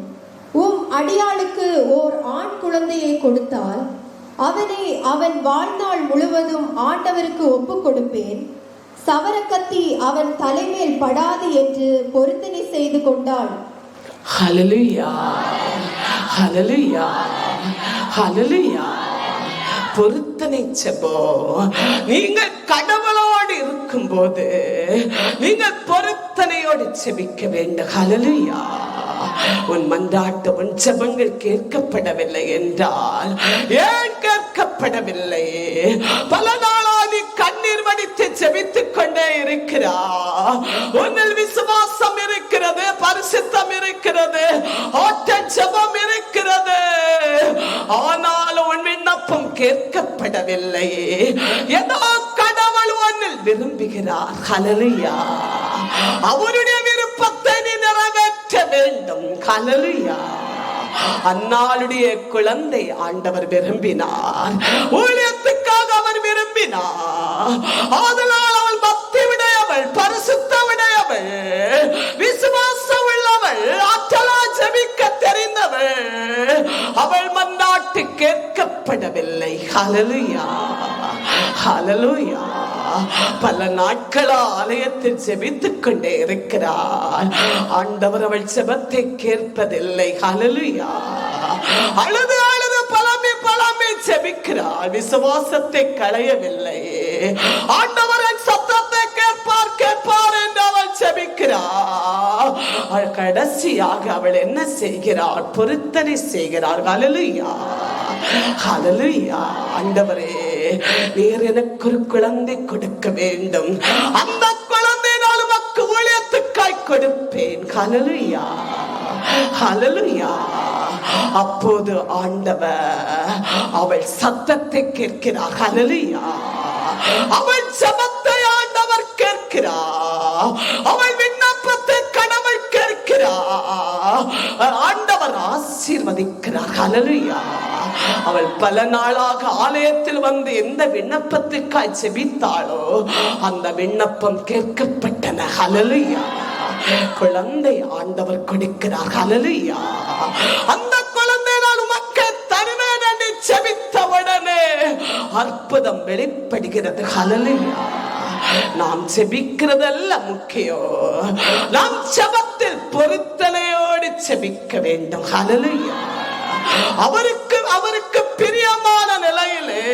உம் அடியாளுக்கு ஓர் ஆண் குழந்தையை கொடுத்தால் அவனை அவன் வாழ்நாள் முழுவதும் ஆண்டவருக்கு ஒப்பு கொடுப்பேன். சவரக்கத்தி அவன் தலைமேல் படாது என்று பொருத்தனை செய்து கொண்டாள். ஹல்லேலூயா. ஹல்லேலூயா. ஹல்லேலூயா. பொருத்தனை ஜெபம். நீங்கள் கடவுளோடு இருக்கும் போது நீங்கள் பொருத்தனையோடு ஜெபிக்க வேண்டும். ஹல்லேலூயா. உன் மன்றாட்டு, உன் ஜெபங்கள் கேட்கப்படவில்லை என்றால் ஏன் கேட்கப்படவில்லை? பல நாளா நீ கண்ணீர் வடித்து ஜெபித்துக் கொண்டே இருக்கிறார். உன்னில் விசுவாசம் இருக்கிறது, பரிசுத்தம் இருக்கிறது, ஆற்றல் ஜெபம் இருக்கிறது. ஆனாலும் உன் விண்ணப்பம் கேட்கப்படவில்லை. ஏதோ கடவுள் உன்னில் விரும்புகிறார். ஹல்லேலூயா. அவருடைய விருப்பத்தை நீ நிறைவேற்ற வேண்டும். ஹல்லேலூயா. அன்னாளுடைய குழந்தை ஆண்டவர் விரும்பினார், ஊழியத்துக்காக அவர் விரும்பினார். அதனால் அவள் பக்தி விடையவள், பரிசுத்த விடையவள், விசுவாசம் உள்ளவள், ஆற்றலா ஜெபிக்க தெரிந்தவள். அவள் மன்றாட்டு கேட்கப்படவில்லை. ஹல்லேலூயா. ஹல்லேலூயா. பல நாட்களா ஆலயத்தில் ஜெபித்துக் கொண்டே இருக்கிறார். ஆண்டவர் அவள் ஜெபத்தை கேட்பதில்லை. ஹல்லேலூயா. அழுது அழுது பலமே ஜெபிக்கிறார், விசுவாசத்தை களையவில்லை. ஆண்டவரின் சத்தத்தை கேட்பார் என்று அவள் ஜெபிக்கிறார். கடைசியாக அவள் என்ன செய்கிறாள்? பொருத்தனை செய்கிறார். ஹல்லேலூயா, ஹல்லேலூயா. ஆண்டவரே, நீர் எனக்கு ஒரு குழந்தை கொடுக்க வேண்டும், அந்த குழந்தை நான் உமக்கு ஊழியத்துக்காய் கொடுப்பேன். ஹல்லேலூயா, ஹல்லேலூயா. அப்போது ஆண்டவர் அவள் சத்தத்தை கேட்கிறார். ஹல்லேலூயா. அவள் ஜெபத்தை ஆண்டவர் கேட்கிறார். அவள் விண்ணப்பத்தை கடவுள் கேட்கிறார். ஆண்டவர் ஆசீர்வதிக்கிறார். ஹல்லேலூயா. அவள் பல நாளாக ஆலயத்தில் வந்து எந்த விண்ணப்பத்திற்காய் ஜெபித்தாளோ அந்த விண்ணப்பம் கேட்கப்பட்டன. ஹல்லேலூயா. குழந்தை ஆண்டவர் கொடுக்கிறார். ஹல்லேலூயா. அந்த குழந்தை நான் உமக்கு தருவேன் என்று ஜெபித்தவுடனே அற்புதம் வெளிப்படுகிறது. ஹல்லேலூயா. நாம் ஜெபிக்கிறதல்ல முக்கியம், நாம் ஜெபத்தில் பொருத்தனையோடு ஜெபிக்க வேண்டும். ஹல்லேலூயா. அவருக்கு பிரியமான நிலையிலே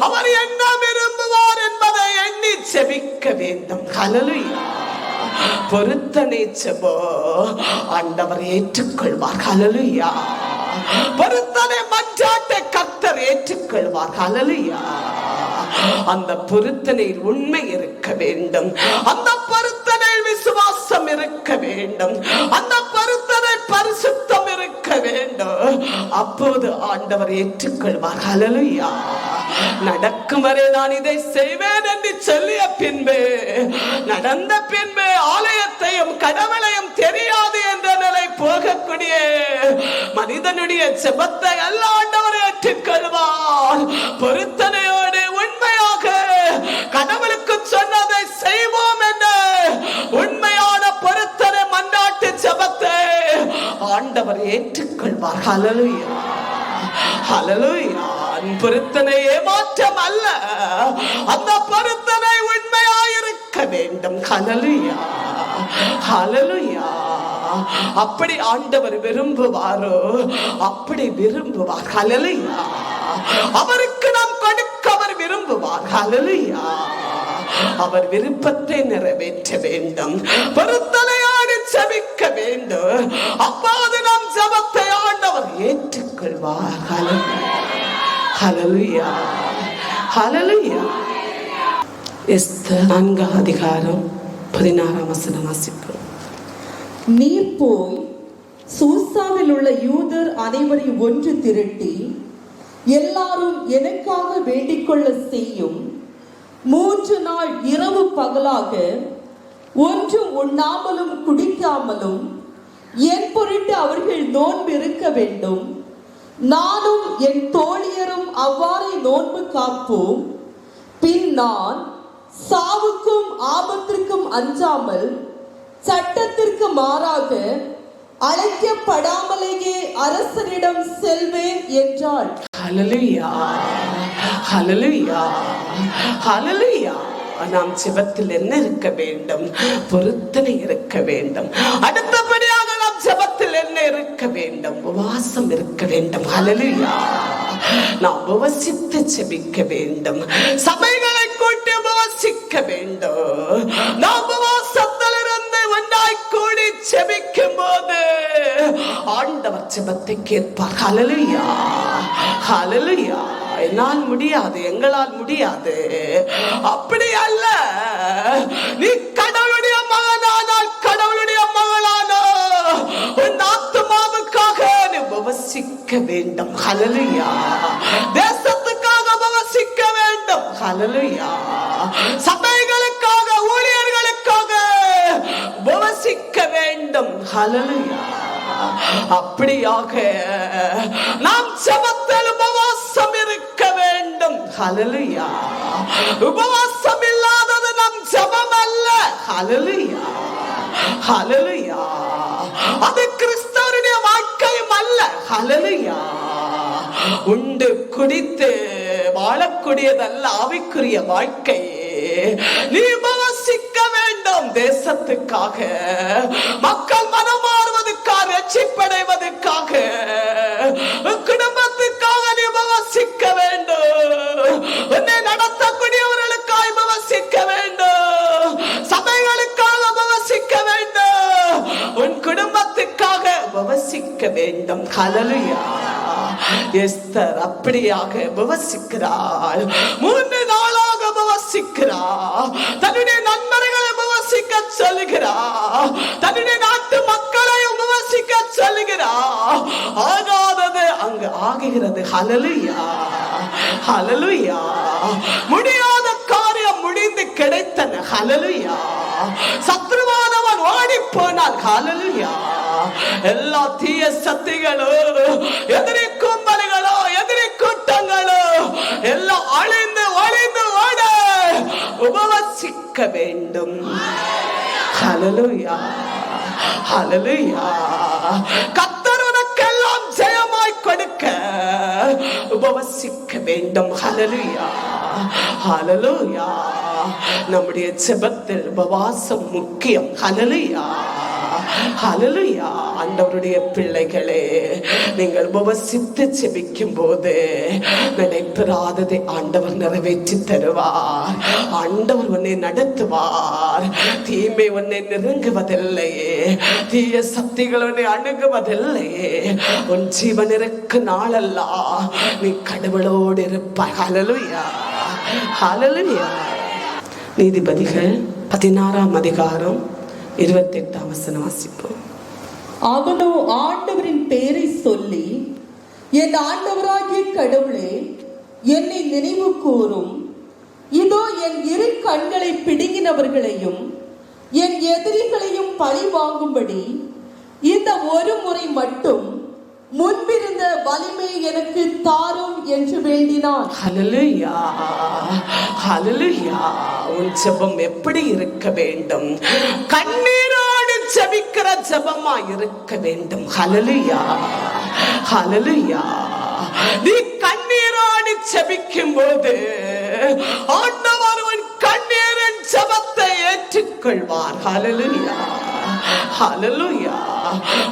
அவர் என்ன விரும்புவார் என்பதை எண்ணி ஜெபிக்க வேண்டும். ஹல்லேலூயா. பொருத்தனை ஜெபோ ஆண்டவர் ஏற்றுக்கொள்வார். ஹல்லேலூயா. பொருத்தனை மன்றாட்டை கர்த்தர் ஏற்றுக்கொள்வார். ஹல்லேலூயா. அந்த பொருத்தனையில் உண்மை இருக்க வேண்டும், அந்த பொருத்தனையில் விசுவாசம் இருக்க வேண்டும், அந்த பொருத்தனை பரிசுத்தம் இருக்க வேண்டும். அப்போது ஆண்டவர் ஏற்றுக்கொள்வார். ஹல்லேலூயா. நடக்கும் வரை நான் இதை செய்வேன் என்று சொல்லிய பின்பு, நடந்த பின்பு ஆலயத்தையும் கடவுளையும் தெரியாது என்ற நிலை போகக்கூடிய மனிதனுடைய ஜெபத்தை அல்ல ஆண்டவர் ஏற்றுக்கொள்வார். பொருத்தனையோடு உண்மையாக கடவுளுக்கு சொன்னதை செய்வோம் என்று உண்மையான பொருத்தனை மன்றாட்டு ஜெபத்தை ஆண்டவர் ஏற்றுக்கொள்வார். ஹல்லேலூயா, ஹல்லேலூயா. பொருத்தனை ஏமாற்றம் அல்ல, அந்த பொருத்தனை உண்மையாயிருக்க வேண்டும். ஹல்லேலூயா, ஹல்லேலூயா. அப்படி ஆண்டவர் விரும்புவாரோ அப்படி விரும்புவார். ஹல்லேலூயா. அவருக்கு நாம் கொடுக்க அவர் விரும்புவார். ஹல்லேலூயா. அவர் விருப்பத்தை நிறைவேற்ற வேண்டும், பொருத்தனையோடு ஜெபிக்க வேண்டும். அப்போது நாம் ஜெபத்தை ஆண்டவர் ஏற்றுக்கொள்வார். ஹல்லேலூயா, ஹல்லேலூயா. எஸ்தர் 4ஆம் அதிகாரம் 16ஆம் வசனம் வாசிப்போம். நீர் போய் சூசானில் உள்ள யூதர் அனைவரையும் ஒன்று திரட்டி எல்லாரும் எனக்காக வேண்டிக் கொள்ள செய்யும். 3 நாள் இரவு பகலாக ஒன்றும் உண்ணாமலும் குடிக்காமலும் என் பொருட்டு அவர்கள் நோன்பு இருக்க வேண்டும். நானும் என் தோழியரும் அவ்வாறே நோன்பு காப்போம். பின் நான் சாவுக்கும் ஆபத்திற்கும் அஞ்சாமல் சட்டத்திற்கு மாறாக அழைக்கப்படாமலேயே அரசனிடம் செல்வேன் என்றாள். ஹல்லேலூயா, ஹல்லேலூயா, ஹல்லேலூயா. நாம் ஜெபத்தில் என்ன இருக்க வேண்டும்? பொருத்தனை இருக்க வேண்டும். அடுத்தபடியாக நாம் ஜெபத்தில் என்ன இருக்க வேண்டும்? உபவாசம் இருக்க வேண்டும். ஹல்லேலூயா. நாம் உபவசித்து ஜெபிக்க வேண்டும். சபைகளை கூட்டி உபவசிக்க வேண்டும். நாம் உபவாசத்திலிருந்து ஒன்றாய் கூடி ஜெபிக்கும் போது ஆண்டவர் ஜெபத்தை கேட்பார். ஹல்லேலூயா, ஹல்லேலூயா. என்னால் முடியாது, எங்களால் முடியாது, அப்படி அல்ல. நீ கடவுளுடைய மகனானால், கடவுளுடைய மகளானோ உன் ஆத்துமாவுக்காக நீ உபவசிக்க வேண்டும். ஹல்லேலூயா. தேசத்துக்காக உபவசிக்க வேண்டும். ஹல்லேலூயா. சபைகளுக்காக, ஊழியர்களுக்காக உபவசிக்க வேண்டும். ஹல்லேலூயா. அப்படியாக நாம் ஜெபத்தில் உபவாசம் இருக்க வேண்டும். ஹல்லேலூயா. உபவாசம் இல்லாதது நம் ஜெபம் அல்ல. ஹல்லேலூயா, ஹல்லேலூயா. அது கிறிஸ்தவருடைய வாழ்க்கையும் அல்ல. ஹல்லேலூயா. உண்டு குடித்து வாழக்கூடியதல்ல ஆவிக்குரிய வாழ்க்கை. நீ உபவசிக்க வேண்டும். தேசத்துக்காக, மக்கள் மனம் மாறுவதற்காக, ரட்சிப்படைவதற்காக, குடும்பத்துக்காக நீ உபவசிக்க வேண்டும். உன்னை நடத்தக்கூடியவர்களுக்காக உபவசிக்க வேண்டும். சபைகளுக்காக உபவசிக்க வேண்டும். உன் குடும்பத்துக்காக உபவசிக்க வேண்டும். ஹல்லேலூயா. எஸ்தர் அப்படியாக உபவசிக்கிறாள். 3 நாளாக உபவசிக்கிறாள். தன்னுடைய நண்பர்களை உபவசிக்க சொல்லுகிறாள். தன்னுடைய நாட்டு மக்களை உபவசிக்க சொல்லுகிறாள். ஆகாதது அங்கு ஆகுகிறது. ஹல்லேலூயா, ஹல்லேலூயா. முடியாத காரியம் முடிந்து கிடைத்தன. ஹல்லேலூயா. சத்ருவானவன் ஓடி போனான். ஹல்லேலூயா. எல்லா தீய சக்திகளோ, எதிரி கும்பல்களோ, எதிரி கூட்டங்களோ எல்லாம் அழிந்து ஒழிந்து ஓட உபவசிக்க வேண்டும். ஹல்லேலூயா, ஹல்லேலூயா. கர்த்தர் உனக்கெல்லாம் ஜெயமாய் கொடுக்க உபவசிக்க வேண்டும். ஹல்லேலூயா, ஹல்லேலூயா. நம்முடைய ஜெபத்தில் உபவாசம் முக்கியம். ஹல்லேலூயா, ஹல்லேலூயா. ஆண்டவருடைய பிள்ளைகளே, நீங்கள் உபவசித்து ஜெபிக்கும் போது நடைபெறாததை ஆண்டவர் நிறைவேற்றி தருவார். ஆண்டவர் உன்னை நடத்துவார். தீமை உன்னை நெருங்குவதில்லையே, தீய சக்திகள் உன்னை அணுகுவதில்லையே. உன் ஜீவன் இருக்க நாளெல்லாம் நீ கடவுளோடு இருப்பாய். ஹல்லேலூயா, ஹல்லேலூயா. நீதிபதிகள் 16ஆம் அதிகாரம் 28ஆம் வசனம் வாசிப்போம். அவனோ ஆண்டவரின் பெயரை சொல்லி, என் ஆண்டவராகிய கடவுளே, என்னை நினைவு கூரும். இதோ என் இரு கண்களை பிடுங்கினவர்களையும் என் எதிரிகளையும் பழி வாங்கும்படி இந்த ஒரு முறை மட்டும் முன்பிருந்த வலிமை எனக்கு தாரும் என்று வேண்டினான். ஹல்லேலூயா, ஹல்லேலூயா. உன் ஜெபம் எப்படி இருக்க வேண்டும்? கண்ணீரோடு ஜெபிக்கிற ஜெபமா இருக்க வேண்டும். ஹல்லேலூயா, ஹல்லேலூயா. நீ கண்ணீரோடு ஜெபிக்கும் போது ஆண்டவர் உன் கண்ணீரின் ஜெபத்தை ஏற்றுக்கொள்வார். ஹல்லேலூயா, ஹல்லேலூயா.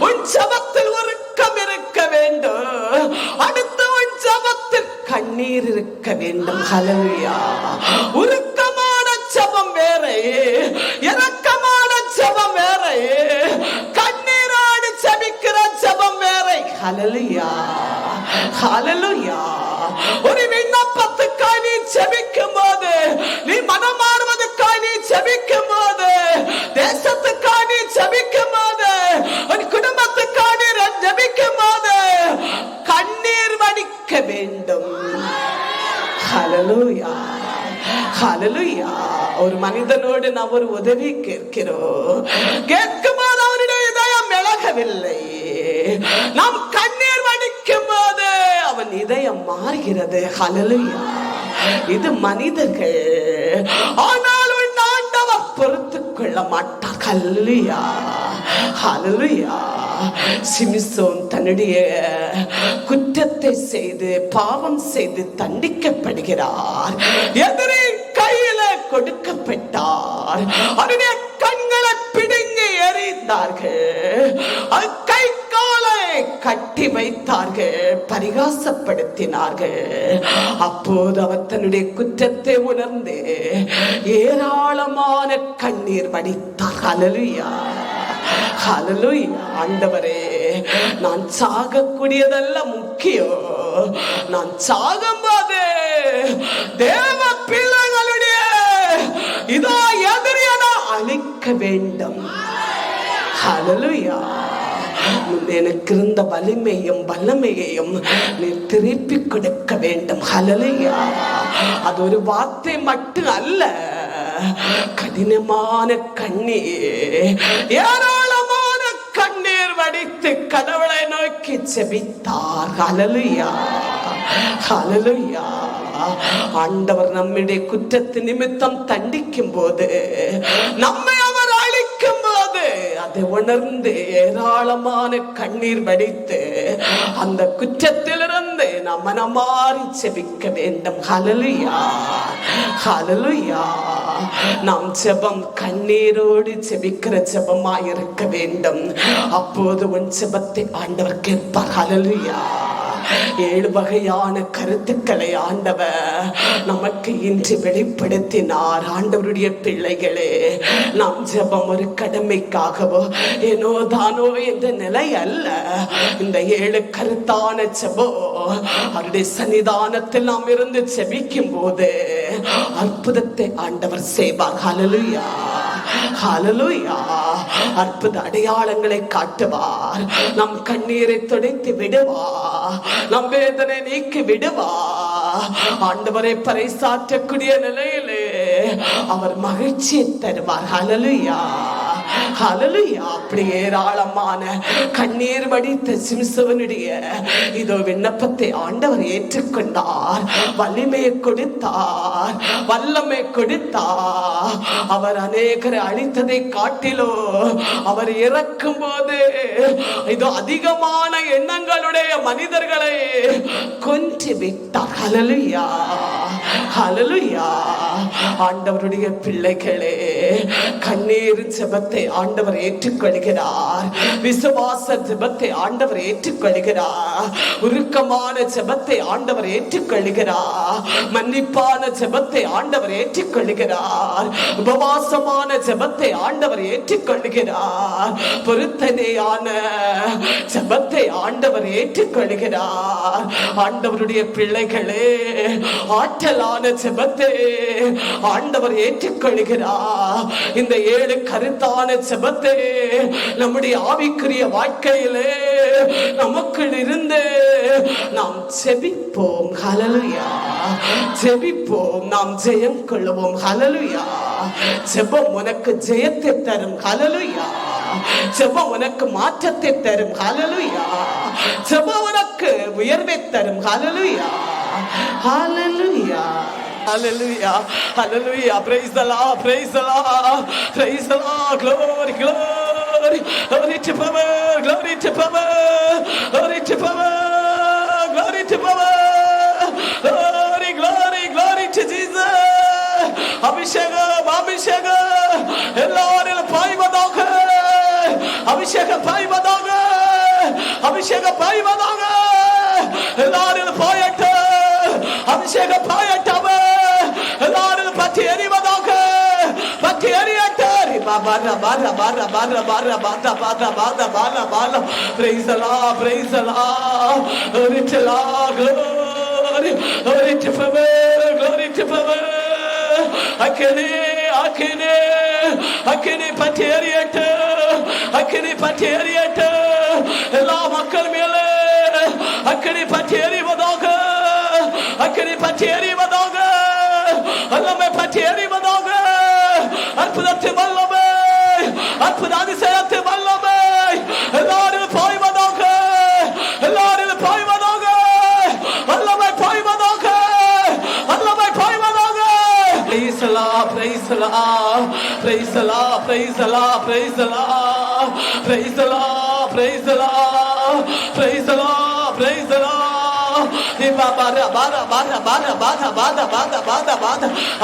உன் ஜெபத்தில் உருக்கம் இருக்க வேண்டும். அடுத்த உன் ஜெபத்தில் கண்ணீர் இருக்க வேண்டும். ஹல்லேலூயா. உருக்கமான ஜெபம் வேறே, இரக்கமான ஜெபம் வேறே, கண்ணீரோடு ஜெபிக்கிற ஜெபம் வேறே. ஹல்லேலூயா, ஹல்லேலூயா. ஒரு விண்ணப்பத்துக்காக நீ ஜெபிக்கும் போது, நீ மனம் மாறுவதற்காக நீ ஜெபிக்கும் போது, தேசத்துக்காக நீ ஜெபிக்கும் போது, உன் குடும்பத்துக்காக நீ ஜெபிக்கும் போது கண்ணீர் வடிக்க வேண்டும். ஹல்லேலூயா, ஹல்லேலூயா. ஒரு மனிதனோடு நாம் ஒரு உதவி கேட்கிறோம். கேட்கும்போது அவருடைய இதயம் இளகவில்லை. நாம் கண்ணீர் வடிக்கும் போது அவன் இதயம் மாறுகிறது. ஹல்லேலூயா. இது மனிதர்கள். ஆனால் உன் ஆண்டவர் பொறுத்துக் கொள்ள மாட்டார். ஹல்லேலூயா, ஹல்லேலூயா. சிம்சோன் தன்னுடைய குற்றத்தை செய்து பாவம் செய்து தண்டிக்கப்படுகிறார். எதிரி கையில கொடுக்கப்பட்டார். அவருடைய கண்களை பிடுங்கி எறிந்தார்கள். கை காலை கட்டி வைத்தார்கள், பரிகாசப்படுத்தினார்கள். அப்போது அவர் தன்னுடைய குற்றத்தை உணர்ந்து ஏராளமான கண்ணீர் வடித்தார். ஹல்லேலூயா, ஹல்லேலூயா. ஆண்டவரே, நான் சாகக்கூடியதல்ல முக்கியம். நான் சாகும்போது தேவ பிள்ளைகளுடைய இதோ எதிரியனா அழிக்க வேண்டும். ஹல்லேலூயா. எனக்கு இருந்த வலிமையும் வல்லமையையும் நீ திருப்பி கொடுக்க வேண்டும். ஹல்லேலூயா. அது ஒரு வார்த்தை மட்டும் அல்ல, கடினமான கண்ணீர், ஏராளமான கண்ணீர் வடித்து கடவுளை நோக்கி ஜெபித்தார். ஹல்லேலூயா, ஹல்லேலூயா. ஆண்டவர் நம்முடைய குற்றத்து நிமித்தம் தண்டிக்கும் போது, நம்மை அவர் அழிக்கும் போது அதை உணர்ந்து ஏராளமான கண்ணீர் வடித்து அந்த குற்றத்திலிருந்து நாம் மனமாறி ஜெபிக்க வேண்டும். ஹல்லேலூயா, ஹல்லேலூயா. நாம் ஜெபம் கண்ணீரோடு ஜெபிக்கிற ஜெபமாய் இருக்க வேண்டும். அப்போது உன் ஜெபத்தை ஆண்டவர் கேட்பார். ஹல்லேலூயா. 7 வகையான கருத்துக்களை ஆண்டவர் நமக்கு இன்று வெளிப்படுத்தினார். ஆண்டவருடைய பிள்ளைகளே, நாம் ஜெபம் ஒரு கடமைக்காகவோ ஏனோ தானோ என்ற நிலை அல்ல. இந்த 7 கருத்தான ஜெபம் அவருடைய சன்னிதானத்தில் நாம் இருந்து ஜெபிக்கும் போது அற்புதத்தை ஆண்டவர் செய்வார். ஹல்லேலூயா, ஹல்லேலூயா. அற்புத அடையாளங்களை காட்டுவார். நம் கண்ணீரை துடைத்து விடுவார். நம் வேதனை நீக்கி விடுவா. ஆண்டவரை பறைசாற்றக்கூடிய நிலையிலே அவர் மகிழ்ச்சியை தருவார். ஹல்லேலூயா, ஹல்லேலூயா. அப்படி ஏராளமான கண்ணீர் வடித்த சிம்சோனுடைய இதோ விண்ணப்பத்தை ஆண்டவர் ஏற்றுக்கொண்டார். வலிமையை கொடுத்தார், வல்லமை கொடுத்தார். அவர் அநேகரை அழித்ததை காட்டிலோ அவர் இறக்கும் போது இதோ அதிகமான எண்ணங்களுடைய மனிதர்களை கொன்று விட்டார். ஹல்லேலூயா, ஹல்லேலூயா. ஆண்டவருடைய பிள்ளைகளே, கண்ணீர் ஜெபத்தை ஆண்டவர் ஏற்றுக்கொள்கிறார். விசுவாச ஜெபத்தை ஆண்டவர் ஏற்றுக்கொள்கிறார். உருக்கமான ஜெபத்தை ஆண்டவர் ஏற்றுக்கொள்கிறார். மன்னிப்பான ஜெபத்தை ஆண்டவர் ஏற்றுக்கொள்கிறார். உபவாசமான ஜெபத்தை ஆண்டவர் ஏற்றுக்கொள்கிறார். பொருத்தனையான ஜெபத்தை ஆண்டவர் ஏற்றுக்கொள்கிறார். ஆண்டவருடைய பிள்ளைகளே, ஆற்றலான ஜெபத்தை ஆண்டவர் ஏற்றுக்கொள்கிறார். இந்த 7 கருத்தான ஜெபத்தை நம்முடைய ஆவிக்குரிய வாழ்க்கையிலே நமக்குள் இருந்து நாம் ஜெபிப்போம். ஹல்லேலூயா, ஜெபிப்போம். நாம் ஜெயம் கொள்வோம். ஹல்லேலூயா. ஜெபம் உனக்கு ஜெயத்தை தரும். ஹல்லேலூயா. ஜெபம் உனக்கு மாற்றத்தை தரும். ஹல்லேலூயா. ஜெபம் உனக்கு உயர்வை தரும். ஹல்லேலூயா, ஹல்லேலூயா, hallelujah, hallelujah. Praise the Lord, praise the Lord, praise the Lord. Glory, glory, glory to power, glory to power, glory to power, glory to power, glory, glory, glory to Jesus. Abhishekam, Abhishekam, எல்லாரும் பாய்வதாக, அபிஷேகம் பாய்வதாக, அபிஷேகம் பாய்வதாக, எல்லாரும் பாயட்டும், அபிஷேகம் பாயட்டும், எல்லாரும் பற்றி எறிவதாக, பற்றி எறியட்டும். பாரா பாரா பாரா பாரா பாரா பாரா பாரா பாரா பாரா பாரா. Praise the Lord, praise the Lord, glory to Lord, glory, glory to power, glory to power. அக்கினி அக்கினி அக்கினி பற்றி எறியட்டும், அக்கினி பற்றி எறியட்டும், எல்லா மக்கள் மேலே அக்கினி பற்றி எறிவதாக, அக்கினி பற்றி எறிவதாக, வல்லமை பற்றி எறிவதாக. அற்புதத்தின் வல்லமை, அற்புத அதிசயத்தின் வல்லமை எல்லாரும் பாய்வதாக, எல்லாரும் பாய்வதாக, வல்லமை பாய்வதாக, வல்லமை பாய்வதாக. Praise the Lord, praise the Lord, praise the Lord, praise the Lord, praise the Lord, praise the Lord, praise the Lord, praise the Lord, praise the Lord.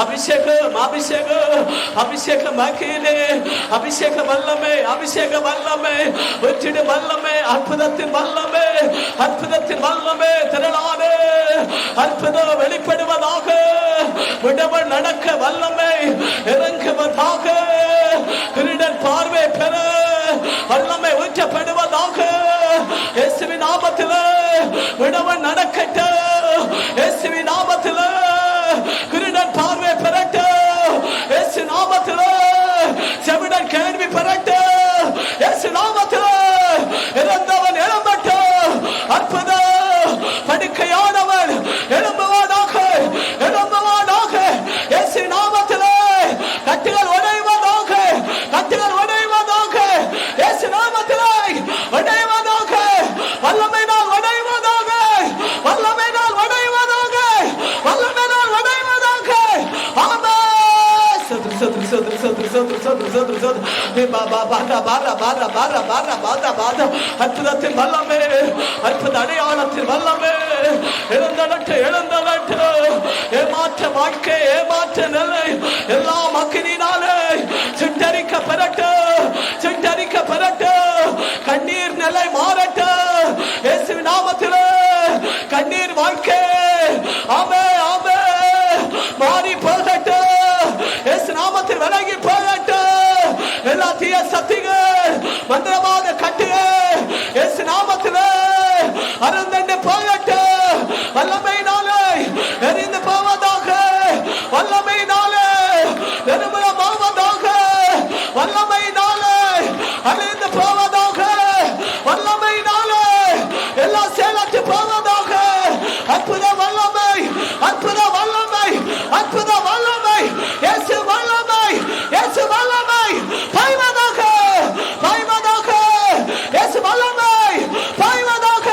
அபிஷேகம் அபிஷேகம் அபிஷேகம் அக்கினி, அபிஷேகம் வல்லமை, அபிஷேகம் வல்லமை, வெற்றிட வல்லமை, அற்புதத்தின் வல்லமை, அற்புதத்தின் வல்லமை திரளான அற்புதம் வெளிப்படுவதாக, விடவன் நடக்க வல்லமை இறங்குவதாக, திருடன் பார்வை பெற வல்லமை ஊற்றப்படுவதாக. இயேசுவின் நாமத்தில் விடவன் நடக்கட்டும், இயேசுவின் நாமத்தில் திருடன் பார்வை பெறட்டும், இயேசு நாமத்தில் செவிடன் கேள்வி பெறட்டும், இயேசு நாமத்தில் இறந்தவன் எழும்பட்டும், அற்புதம் படுக்கையானவன் எழும்புவானாக, எழும்புவானாக, இயேசு நாமத்தில் கட்டுகள் உடைவதாக, கட்டுகள் உடைவதாக, இயேசு நாமத்தில் உடைவதாக, வல்லமை நாள் உடைவதாக, வல்லமை நாள் உடைவதாக, வல்லமை நாள் உடைவதாக. ஆமென். சதுர சதுர சதுர சதுர சதுர சதுர சதுர சதுர பாபா பாரா பாரா பாரா பாரா பாரா பாரா பாரா. அற்புதத்தின் வல்லமை, அற்புத அடையாளத்தின் வல்லமை, எழுந்தனட்டு எழுந்தனட்டு. ஏமாற்ற வாழ்க்கை, ஏமாற்ற நிலை எல்லா மக்கள் அருந்தண்டு போகட்டு வல்லமையினாலே எரிந்து போவதாக வல்லமையினாலே நிர்மூலமாவதாக வல்லமையினாலே அழிந்து போவதாக வல்லமையினாலே எல்லாம் செயலற்று போவதாக அற்புத வல்லமை அற்புத வல்லமை அற்புத வல்லமை இயேசு வல்லமை இயேசு வல்லமை பாய்வதாக பாய்வதாக இயேசு வல்லமை பாய்வதாக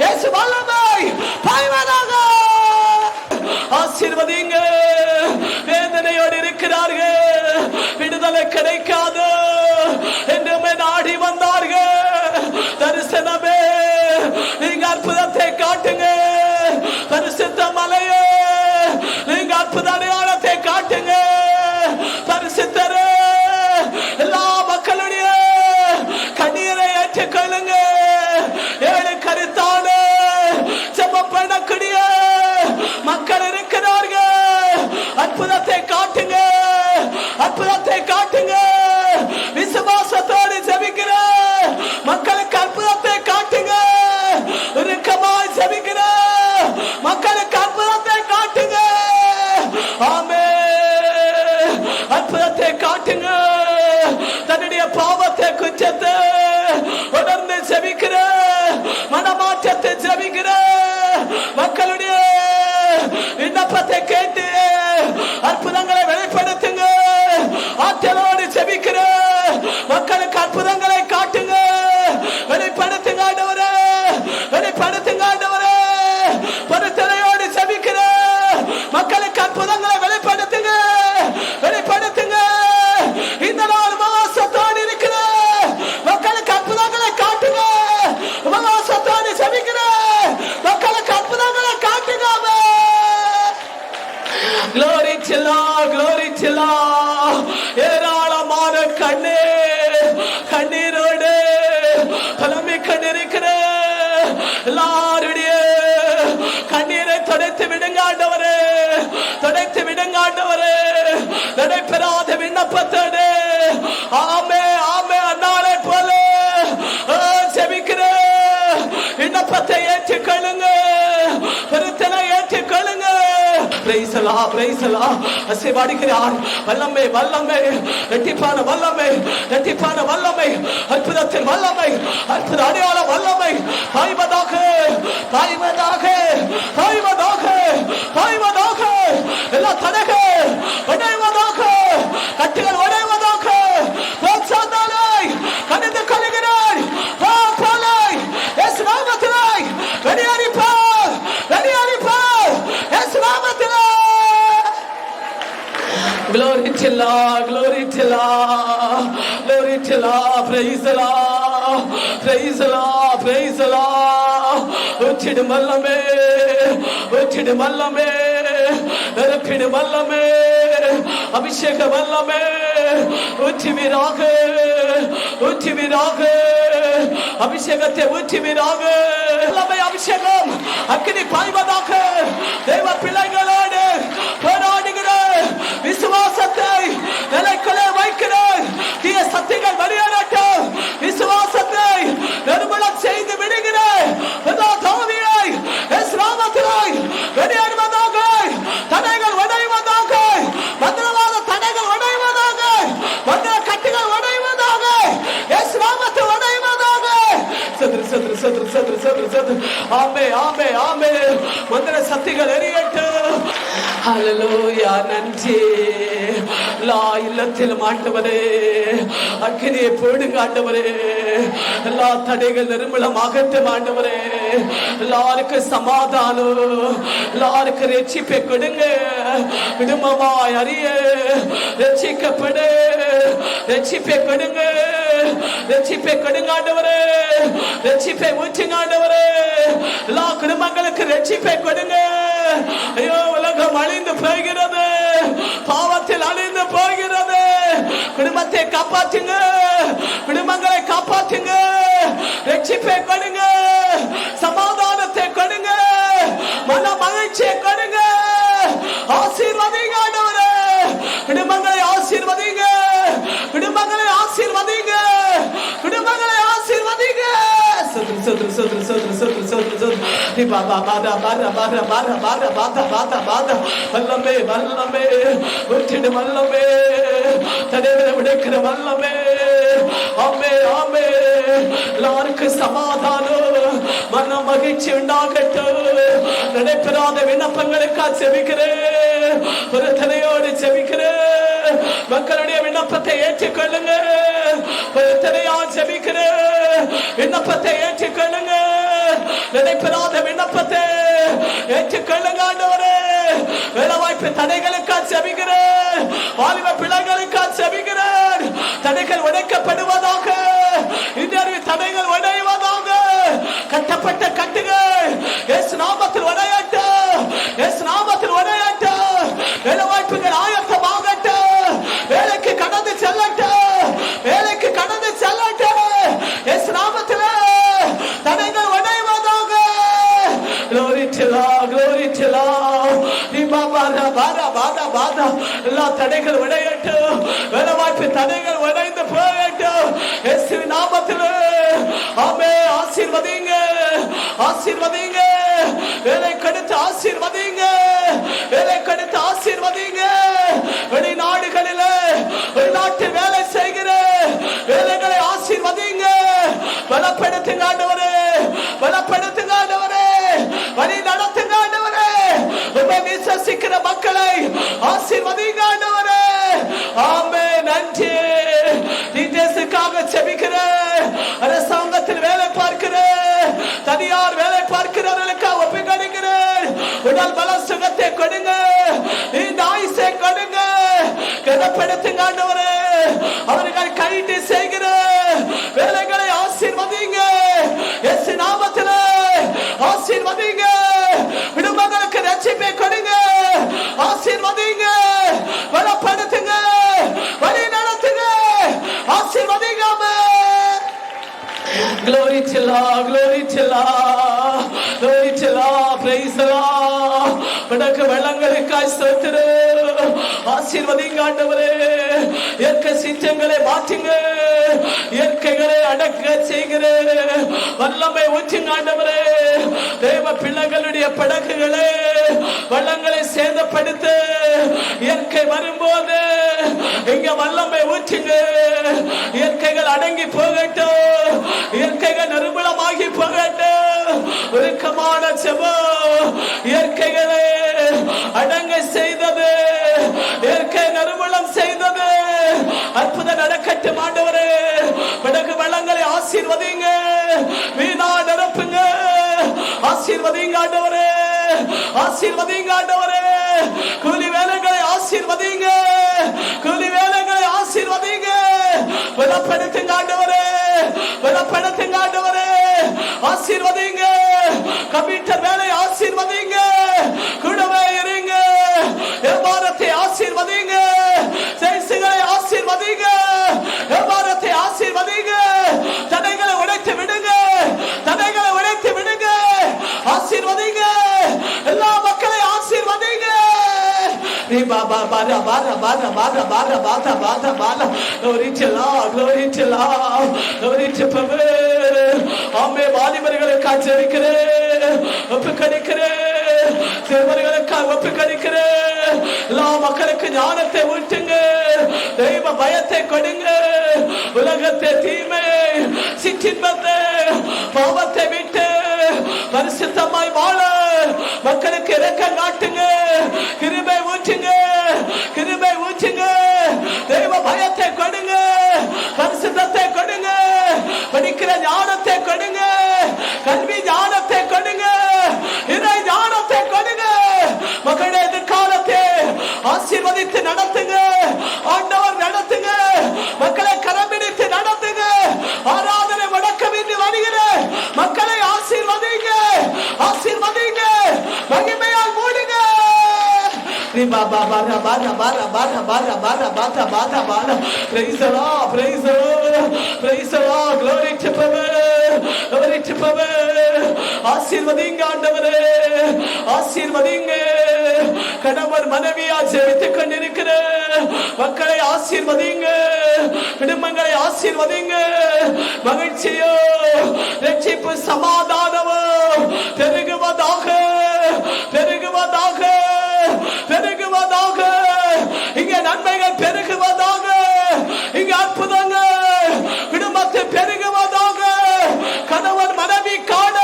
இயேசு வல்லமை பாய்வதாக ஆசீர்வதிங்க வேதனையோடு இருக்கிறார்கள் விடுதலை கிடைக்காது என்றுமே நாடி வந்தார்கள் தரிசனமே நீங்க அற்புதத்தை காட்டுங்க பரிசுத்த மலையே நீங்க அற்புத அடையாளத்தை காட்டுங்க பரிசுத்தரே எல்லா மக்களுடைய கண்ணீரை ஏற்றுக்கொள்ளுங்க ஏழு கருத்தான செம்மப்படக்கூடிய மக்கள் இருக்கிறார்கள் அற்புதத்தை காட்டுங்க அற்புதத்தை காட்டுங்க விசுவாசத்தோடு ஜெபிக்கிற மக்களுக்கு அற்புதத்தை காட்டுங்க இறுக்கமாய் ஜெபிக்கிற மக்களுக்கு அற்புதத்தை காட்டுங்க ஆமென் அற்புதத்தை காட்டுங்க தன்னுடைய பாவத்தை குற்றத்தை உணர்ந்து ஜெபிக்கிற மனமாற்றத்தை ஜெபிக்கிற மக்களுடைய விண்ணப்பத்தை கேட்டு அற்புதங்களை வெளிப்படுத்துங்க ஆற்றலோடு ஜெபிக்கிற மக்களுக்கு அற்புதங்களை காட்டுங்க வெளிப்படுத்துங்க ஆண்டவரே வெளிப்படுத்துங்க ஆண்டவரே பரிசுத்தரையோடு ஜெபிக்கிற மக்களுக்கு அற்புதங்களை வெளிப்படுத்துங்க வெளிப்படுத்துங்க இந்த நாள் உபவாசத்தோடு இருக்கிற மக்களுக்கு அற்புதங்களை காட்டுங்க உபவாசத்தோடு ஜெபிக்கிற மக்களுக்கு அற்புதங்களை காட்டுங்க Glory to Lord, glory to Lord. ஏராளமான கண்ணீரோடு புலம்பி கொண்டிருக்கிற எல்லாருடைய கண்ணீரை துடைத்து விடுங்க ஆண்டவரே துடைத்து விடுங்க ஆண்டவரே நடைபெறாத விண்ணப்பத்தோடு ஆமே ஆமே அன்னாரை போல ஜெபிக்கிற விண்ணப்பத்தை ஏற்றுக்கொள்ளுங்க பெருத்தனை ஏற்றுக்கொள்ளுங்க பிரைசலா பிரைசலா அசைவாடுகிறார் வல்லமை வல்லமை இரட்டிப்பான வல்லமை இரட்டிப்பான வல்லமை அற்புதத்தின் வல்லமை அற்புத அடையாள வல்லமை பாய்வதாக பாய்வதாக பாய்வதாக பாய்வதாக எல்லா தடைகள் உடைவதாக கட்டுகள் உடைவதாக பிரோத்சாகனை கணிந்து கொள்கிறார் பாலை இயேசு நாமத்திலே வெளியேறிப்பார் வெளியேறிப்பார் இயேசு நாமத்திலே Glory to Lord, glory to Lord, glory to Lord, praise the Lord, praise the Lord, praise the Lord. உச்சிடு மல்லமே உச்சிடு மல்லமே நெருப்பிடு மல்லமே அபிஷேக வல்லமே ஊற்றுவீராக ஊற்றுவீராக அபிஷேகத்தை ஊற்றுவீராக வல்லமை அபிஷேகம் அக்கினி பாய்வதாக தேவ பிள்ளைகளோடு போராடுகிற விசுவாசத்தை நிலைக்குள்ளே வைக்கிறேன் தீய சக்திகள் வெளியேறட்டும் விசுவாசத்தை நிர்மூலம் செய்து விடுகிறேன் தாவியை நாமத்திலே வெளியேறுவதாக தடைகள் உடைவதாக மந்திரவாத தடைகள் உடைவதாக மந்திர கட்டுகள் உடைவதாக நாமத்தை உடைவதாக சதுரு சதுரு சதுரு சதுரு சதுரு சதுரு ஆமே ஆமே ஆமே மந்திர சக்திகள் எரியட்டும் ஹல்லேலூயா நன்றி லா இல்லத்தில் ஆண்டவரே அக்கினியை போடுங்க ஆண்டவரே எல்லா தடைகள் நிர்மூலமாகட்டும் ஆண்டவரே எல்லாருக்கும் சமாதானம் எல்லாருக்கும் ரட்சிப்பை கொடுங்க குடும்பமாய் அறிய ரட்சிக்கப்படு ரட்சிப்பை கொடுங்க ரட்சிப்பை கொடுங்க ஆண்டவரே ரட்சிப்பை ஊற்றுங்க ஆண்டவரே எல்லா குடும்பங்களுக்கு ரட்சிப்பை கொடுங்க ஐயோ உலகம் அழிந்து போகிறது பாவத்தில் அழிந்து போகிறது குடும்பத்தை காப்பாற்றுங்க குடும்பங்களை காப்பாற்றுங்க ரட்சிப்பை கொடுங்க சமாதானத்தை கொடுங்க மன மகிழ்ச்சியை கொடுங்க ஆசீர்வதிங்க ஆண்டவரே குடும்பங்களை ஆசீர்வதிங்க குடும்பங்களை ஆசீர்வதிங்க குடும்பங்களை ஆசீர்வதிங்க சதுரு சதுரு சதுரு சதுரு சதுரு சதுரு வல்லமே வல்லமே விட்டுடு வல்லமே தடைகளை விடுக்கிற வல்லமே ஆமே ஆமே எல்லாருக்கு சமாதானம் மன மகிழ்ச்சி உண்டாகட்டும். நடைபெறாத விண்ணப்பங்களுக்கா செபிக்கிறேன், ஒரு தலையோடு செபிக்கிறேன். மக்களுடைய விண்ணப்பத்தை ஏற்றுக்கொள்ளுங்க, ஒரு தலையா செபிக்கிறேன். விண்ணப்பத்தை ஏற்றுக்கொள்ளுங்க, நடைபெறாத விண்ணப்பத்தை ஏற்றுக்கொள்ளுங்க ஆண்டவரே. வேலை வாய்ப்பு தடைகளுக்கா செபிக்கிறேன், வாலிப பிள்ளைகளுக்கா செபிக்கிறேன். தடைகள் உடைக்கப்படுவதாக, இன்றைய தடைகள் உடைவதாக, கட்டப்பட்ட கட்டுகள் இயேசு நாமத்தில் உடையட்டும், இயேசு நாமத்தில் உடையட்டும். வேலை வாய்ப்புகள் ஆயத்தமாகட்டும், வேலைக்கு கடந்து செல்லட்டும், வேலைக்கு கடந்து செல்லட்டும். இயேசு நாமத்தில் தடைகள் உடைவதாக. Glory to God, glory to God. எல்லா தடைகள் உடையட்டும், வேலை வாய்ப்பு தடைகள் உடைந்து போகட்டும் இயேசுவின் நாமத்தில். ஆமே. ஆசீர்வதிங்க, ஆசீர்வதிங்க, வேலை கொடுத்து ஆசீர்வதிங்க, வேலை கொடுத்து ஆசீர்வதிங்க. வெளிநாடுகளில் வெளிநாட்டில் வேலை செய்கிற வேலைகளை ஆசீர்வதிங்க. பலப்படுத்துங்க ஆண்டவரே, பலப்படுத்துங்க ஆண்டவரே, வழி நடத்துங்க ஆண்டவரே. உம்மை விசுவாசிக்கிற மக்களை ஆசீர்வதிங்க ஆண்டவரே. ஆமே. நன்றி. தேசத்துக்காக செபிக்கிறேன், அரசாங்கத்தில் வேலை பார்க்கிறேன், தனியார் வேலை பார்க்கிறவர்களுக்கு ஒப்புக்கொடுக்கிறேன். உடல் பல சுகத்தை கொடுங்க, இந்த ஆயுசை கொடுங்க, கனப்படுத்துங்க ஆண்டவரே. அவர்கள் கைட்டு செய்கிற வேலைகளை ஆசீர்வதிங்க இயேசு நாமத்தில், ஆசீர்வதிங்க. விடுமகளுக்கு ரட்சிப்பை கொடுங்க, ஆசீர்வதிங்க, பலப்படுத்துங்க, வழி நடத்துங்க, ஆசீர்வதிங்க. Glory to Allah, glory to Allah, glory to Allah, praise Allah. வடக்கு வெள்ளங்களுக்காய் ஸ்தோத்திரம். ஆசீர்வதிங்க ஆண்டவரே. இயற்கை சீற்றங்களை மாற்றுங்க, இயற்கைகளை அடக்க செய்கிற வல்லமை ஊற்றுங்க ஆண்டவரே. தேவ பிள்ளைகளுடைய படகுகளை வள்ளங்களை சேதப்படுத்த இயற்கை வரும்போது இங்க வல்லமை ஊற்றுங்க. இயற்கைகள் அடங்கி போகட்டும், இயற்கைகள் நிர்மூலமாகி போகட்டும். உருக்கமான செபம் இயற்கைகளை அடங்க செய்தது, இயற்கை நிர்மூலம் செய்தது. அற்புதம் நடக்கட்டும் ஆண்டவரே. படகு வள்ளங்களை ஆசீர்வதிங்க, வீணா நிரப்புங்க, ஆசீர்வதிங்க ஆண்டவரே, ஆசீர்வதிங்க ஆண்டவரே. கூலி வேலைகளை ஆசீர்வதிங்க, கூலி வேலைகளை ஆசீர்வதிங்க. பலப்படுத்துங்க ஆண்டவரே, பலப்படுத்துங்க ஆண்டவரே, ஆசீர்வதிங்க. கம்ப்யூட்டர் வேலை ஆசீர்வதிங்க, கூடவே இருங்க. வியாபாரத்தை ஆசீர்வதிங்க, சேல்ஸ்களை ஆசீர்வதிங்க, வியாபாரத்தை ஆசீர்வதிங்க. தடைகளை உடைத்து விடுங்க, தடைகளை உடைத்து விடுங்க, ஆசீர்வதிங்க. எல்லா மக்களை ஆசீர்வதிங்க. வாலிபர்களுக்காக ஜெபிக்கிறேன், ஒப்புக்கொடுக்கிறேன், சிறுவர்களுக்காக ஒப்புக்கொடுக்கிறேன். எல்லா மக்களுக்கு ஞானத்தை ஊட்டுங்க, தெய்வ பயத்தை கொடுங்க. உலகத்தை தீமை சிற்றின்பத்தை பாவத்தை விட்டு பரிசுத்தமாய் வாழ மக்களுக்கு இரக்கம் காட்டுங்க, கிருபை ஊற்றுங்க, கிருபை ஊற்றுங்க. தெய்வ பயத்தை கொடுங்க, பரிசுத்தத்தை கொடுங்க, படிக்கிற ஞானத்தை கொடுங்க, கல்வி ஞானத்தை கொடுங்க, இறை ஞானத்தை கொடுங்க. மக்களுடைய எதிர்காலத்தை ஆசீர்வதித்து நடத்துங்க ஆண்டவர், நடத்துங்க. மக்களை கரம்பிடித்து நடத்துங்க. ஆராதனை முடக்கமின்றி வருகிற மக்களை ஆசீர்வதிங்க, ஆசீர்வதிங்க, மகிமையால் மூடுங்க. ஆசீர்வதிங்க ஆண்டவரே, ஆசீர்வதிங்க. கணவன் மனைவியா ஜெபித்துக் கொண்டிருக்கிற மக்களை ஆசீர்வதிங்க, குடும்பங்களை ஆசீர்வதிங்க. மகிழ்ச்சியோ ரட்சிப்பு சமாதானமோ பெருகுவதாக, பெருகுவதாக, பெருகுவதாக. இங்க நன்மைகள் பெருகுவதாக, இங்க அற்புதங்கள் குடும்பத்தை பெருகுவதாக. கணவன் மனைவி காண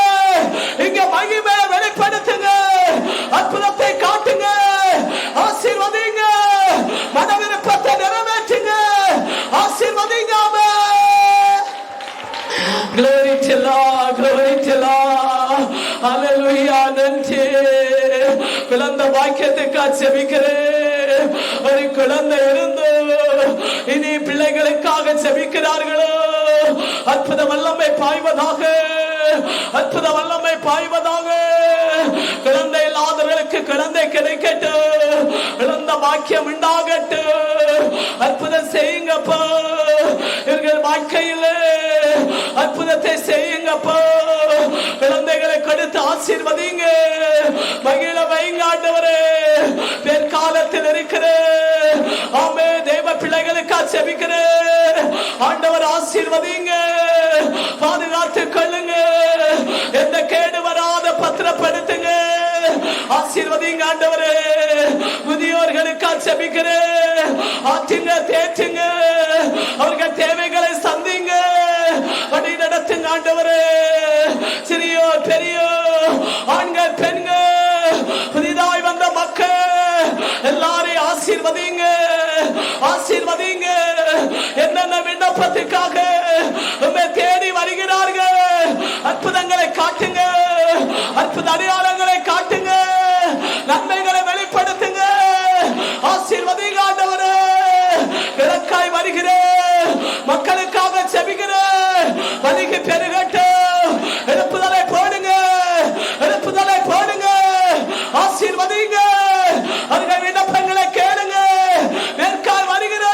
இங்க மகிமை வெளிப்படுத்துங்க, அற்புதத்தை காட்டுங்க, ஆசீர்வதிங்க, மனவிருப்பத்தை நிறைவேற்றுங்க, ஆசீர்வதிங்க. Glory to Lord, glory to Lord. Hallelujah. நன்றி. குழந்தை பாக்கியத்துக்காக ஜெபிக்கிறேன். ஒரு குழந்தை இருந்து இனி பிள்ளைகளுக்காக ஜெபிக்கிறார்களோ, அற்புத வல்லமை பாய்வதாக, அற்புத வல்லமை பாய்வதாக. குழந்தை இல்லாதவர்களுக்கு குழந்தை கிடைக்கட்டும், குழந்தை பாக்கியம் உண்டாகட்டும். அற்புதம் செய்யுங்கப்பா, இவர்கள் வாழ்க்கையில் அற்புதத்தை செய்யுங்கப்பா. குழந்தைகளை கொடுத்து ஆசீர்வதிங்க, மகிழ வைங்க ஆண்டவரே. பிற்காலத்தில் இருக்கிற ஆமே தேவ பிள்ளைகளுக்காக ஜெபிக்கிறேன். ஆண்டவர் ஆசீர்வதிங்க, பாதுகாத்து கொள்ளுங்க, எந்த கேடு வராத பத்திரப்படுத்துங்க, ஆசீர்வதிங்க ஆண்டவரே. முதியோர்களுக்காக ஜெபிக்கிறேன். ஆற்றுங்க, தேற்றுங்க, அவர்கள் தேவைகளை சந்திங்க, வழி நடத்துங்க ஆண்டவரே. சிறியோர் பெரியோர், ஆண்கள் பெண்கள், புதிதாய் வந்த மக்கள் எல்லாரையும் ஆசீர்வதிங்க, ஆசீர்வதிங்க. என்னென்ன விண்ணப்பத்துக்காக உம்மை தேடி வருகிறார்கள், அற்புதங்களை காட்டுங்க, அற்புத அடையாளங்களை காட்டுங்க, நன்மைகளை வெளிப்படுத்துங்க, ஆசீர்வதிங்க ஆண்டவரே. கிழக்காய் வருகிறேன், மக்களுக்காக ஜெபிக்கிறேன். வலிக்கு பெருகட்டும், எழுப்புதலை போடுங்க, எழுப்புதலை போடுங்க, ஆசீர்வதிங்க. அவர்கள் விண்ணப்பங்களை கேளுங்க. மேற்கால் வருகிற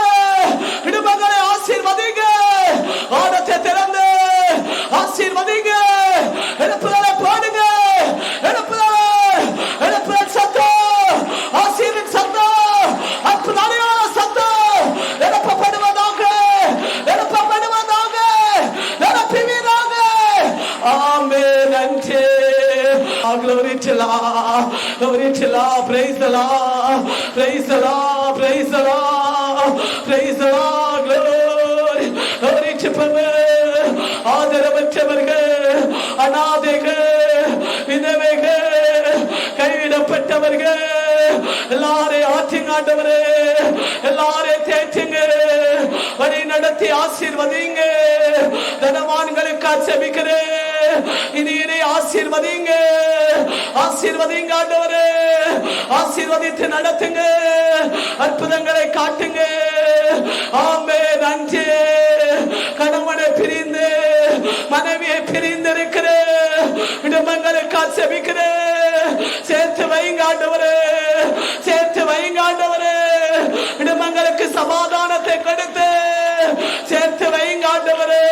குடும்பங்களை ஆசீர்வதிங்க, ஆடத்தை திறந்து ஆசீர்வதிங்க, எழுப்புதலை போடுங்க, எழுப்புதல், எழுப்புதல் சத்தம், ஆசீர்வின் சத்தம், அற்புத அடையாள சத்தம் எழுப்பப்படுவதாக, எழுப்பப்படுவதாக, எழுப்புவீராக. ஆமென். நன்றி. Glory to Lord, glory to Lord, praise the Lord, praise the Lord, praise the Lord, praise the Lord, glory, glory to Power. ஆதரவற்றவர்கள், அநாதைகள், விதவைகள், கைவிடப்பட்டவர்கள் எல்லாரையும் ஆற்றுங்க ஆண்டவரே, எல்லாரையும் தேற்றுங்க, வழி நடத்தி ஆசீர்வதிங்க. தனவான்களுக்காக ஜெபிக்கிறேன். இனி ஆசீர்வதிங்க, ஆசீர்வதிங்க ஆண்டவரே. ஆசீர்வதித்து நடத்துங்க, அற்புதங்களை காட்டுங்க. ஆமென். நன்றி. கணவனை பிரிந்து மனைவியை பிரிந்து இருக்கிற குடும்பங்களுக்காக ஜெபிக்கிறேன். சேர்த்து வைங்க ஆண்டவரே, சேர்த்து வைங்க ஆண்டவரே. குடும்பங்களுக்கு சமாதானத்தை கொடுத்து சேர்த்து வைங்க ஆண்டவரே,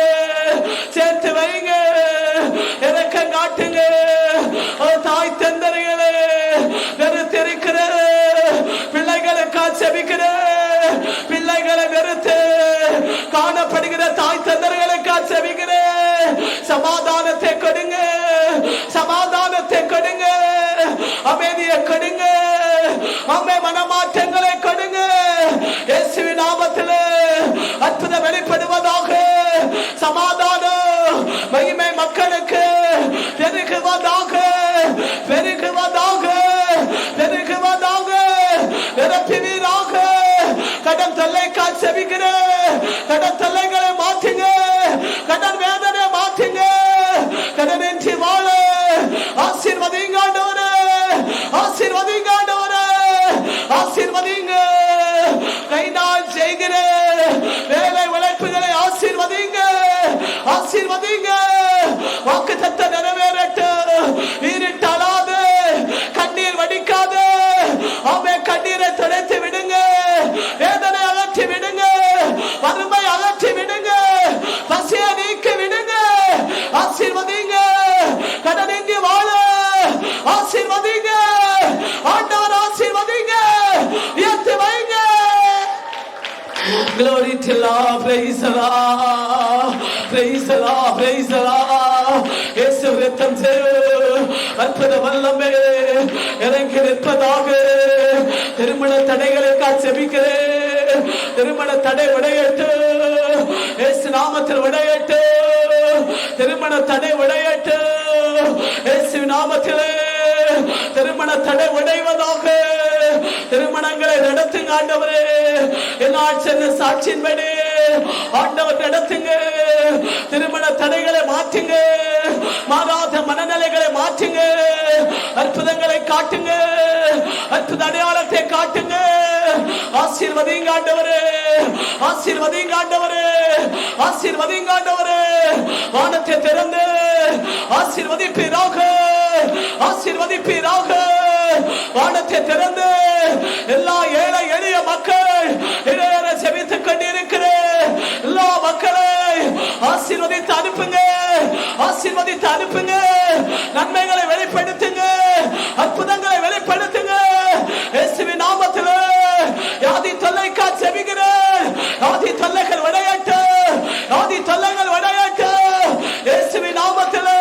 சேர்த்து வைங்க. இறக்கம் காட்டுங்க. தாய் தந்தரைகளே, வெறுத்திருக்கிற பிள்ளைகளுக்காக ஜெபிக்கிறேன். பிள்ளைகளை வெறுத்து காணப்படுகிற தாய் தந்தர்களுக்காக ஜெபிக்கிறேன். சமாதானத்தை கொடுங்க, சமாதானத்தை கொடுங்க, அமைதியை கொடுங்க, அம்மை மனமாற்றங்களை கொடுங்க. இயேசுவின் நாமத்தில் அற்புதம் வெளிப்படுவதாக. சமாதானம் மகிமை மக்களுக்கு பெருகுவதாக, பெருகுவதாக, பெருகுவதாக, நிரப்புவீராக. கடன் தொல்லைக்காக ஜெபிக்கிறேன். கடன் தொல்லைகளை மாற்றுங்க, கடன் வேதனை மாற்றுங்க, கடனின்றி வாழ ஆசீர்வதிங்க ஆண்டவரே, ஆசீர்வதிங்க ஆண்டவரே, ஆசீர்வதிங்க. கைநாள் செய்கிற வேலை உழைப்புகளை ஆசீர்வதிங்க, ஆசீர்வதிங்க. வாக்குத்தத்தம் நிறைவேறட்டும். நீரிட்டு அழாது, கண்ணீர் வடிக்காது. ஆமே, கண்ணீரை துடைத்து விடுங்க, வேதனை அகற்றி விடுங்க, வறுமை அகற்றி விடுங்க, பசியை நீக்கி விடுங்க, ஆசீர்வதிங்க. கடனின்றி வாழ ஆசீர்வதிங்க, ஆண்டவர் ஆசீர்வதிங்க. praise the Lord, praise the Lord, praise the Lord. இயேசு ரத்தம் அற்புத வல்லமே இறங்கி நிற்பதாக. திருமண தடைகளுக்காக செபிக்கிறேன். திருமண தடை உடையட்டு, இயேசு நாமத்தில் உடையட்டு. திருமண தடை உடையட்டு, இயேசு நாமத்திலே. திருமண தடை உடைவதாக. திருமணங்களை நடத்துங்க ஆண்டவரே. என்னால் சென்ற சாட்சியின்படி ஆண்டவர் நடத்துங்க. திருமண தடைகளை மாற்றுங்க. மாறாத மனநிலைகளை மாற்றுங்க. அற்புதங்களை காட்டுங்க. அற்புத அடையாளத்தை காட்டுங்க. ஆசீர்வதிங்க ஆண்டவரே, ஆசீர்வதிங்க ஆண்டவரே, ஆசீர்வதிங்க ஆண்டவரே. வானத்தை திறந்து ஆசீர்வதிப்பீராக, ஆசீர்வதிப்பீராக. வானத்தை திறந்து எல்லா ஏழை எளிய மக்கள் இடையேற செபித்துக் கொண்டிருக்கிற எல்லா மக்களை ஆசீர்வதித்து அனுப்புங்க, ஆசீர்வதித்து அனுப்புங்க. நன்மைகளை வெளிப்படுத்துங்க, அற்புதங்களை வெளிப்படுத்துங்க. இயேசுவின் நாமத்தில் யாதி தொல்லைக்கா செபிக்கிறேன். யாதி தொல்லைகள் விடையட்டு, யாதி தொல்லைகள் விடையட்டு. இயேசுவின் நாமத்தில்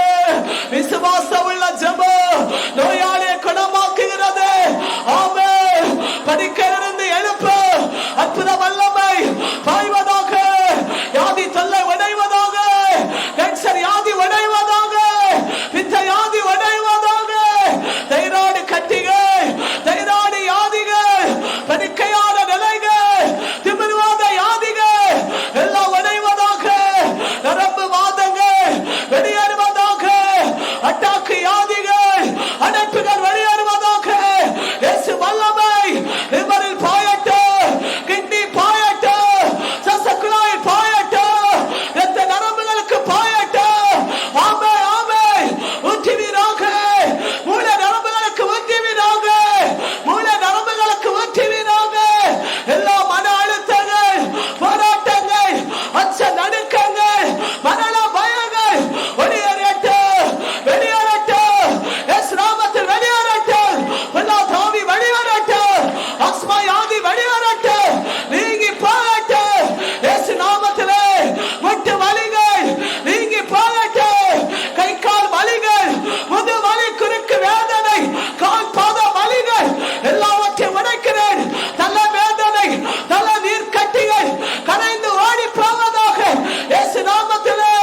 விசுவாசம் உள்ள ஜெபம் நோயாளியை குணமாக்குகிறது. ஆமென். படுக்கையிலிருந்து எழுப்ப அற்புத வல்லமை பாய்வதாக. யாதி தொல்லை உடைவதாக. கேன்சர் யாதி உடைவதாக. பித்த யாதி உடைவதாக. தைராய்டு கட்டிகள், தைராய்டு யாதிகள், படுக்கையான நிலைகள், திமிர்வாத யாதிகள் எல்லாம் உடைவதாக. நரம்பு வாதங்கள் வெளியேறுவதாக. அட்டாக்கு யாதிகள், அடைப்புகள் வெளியேறுவதாக. இயேசு வல்லமை லிவரில் பாயட்டு, கிட்னி பாயட்டு, சசக்குழாயில் பாயட்டு, இரத்த நரம்புகளுக்கு பாயட்டு. ஆமே, ஆமே. ஊற்றுவீராக. மூளை நரம்புகளுக்கு ஊற்றுவீராக. மூளை நரம்புகளுக்கு ஊற்றுவீராக. எல்லா மன அழுத்தங்கள், போராட்டங்கள், அச்ச நடுக்கங்கள், மரண பயங்கள் வெளியேறட்டு, வெளியேறட்டு. இயேசு நாமத்தில் வெளியேறட்டு. எல்லா தாவி வெளியேறட்டு. ஆஸ்மா யாதி வெளியேறட்டு, நீங்கி போகட்டு. இயேசு நாமத்திலே முட்டு வலிகள் நீங்கி போகட்டு. கை கால் வலிகள், முது வலி, குறுக்கு வேதனை, கால் பாத வலிகள் எல்லாவற்றையும் உடைக்கிறேன். தலை வேதனை, தலை நீர் கட்டிகள் கரைந்து ஓடி போவதாக. இயேசு நாமத்திலே,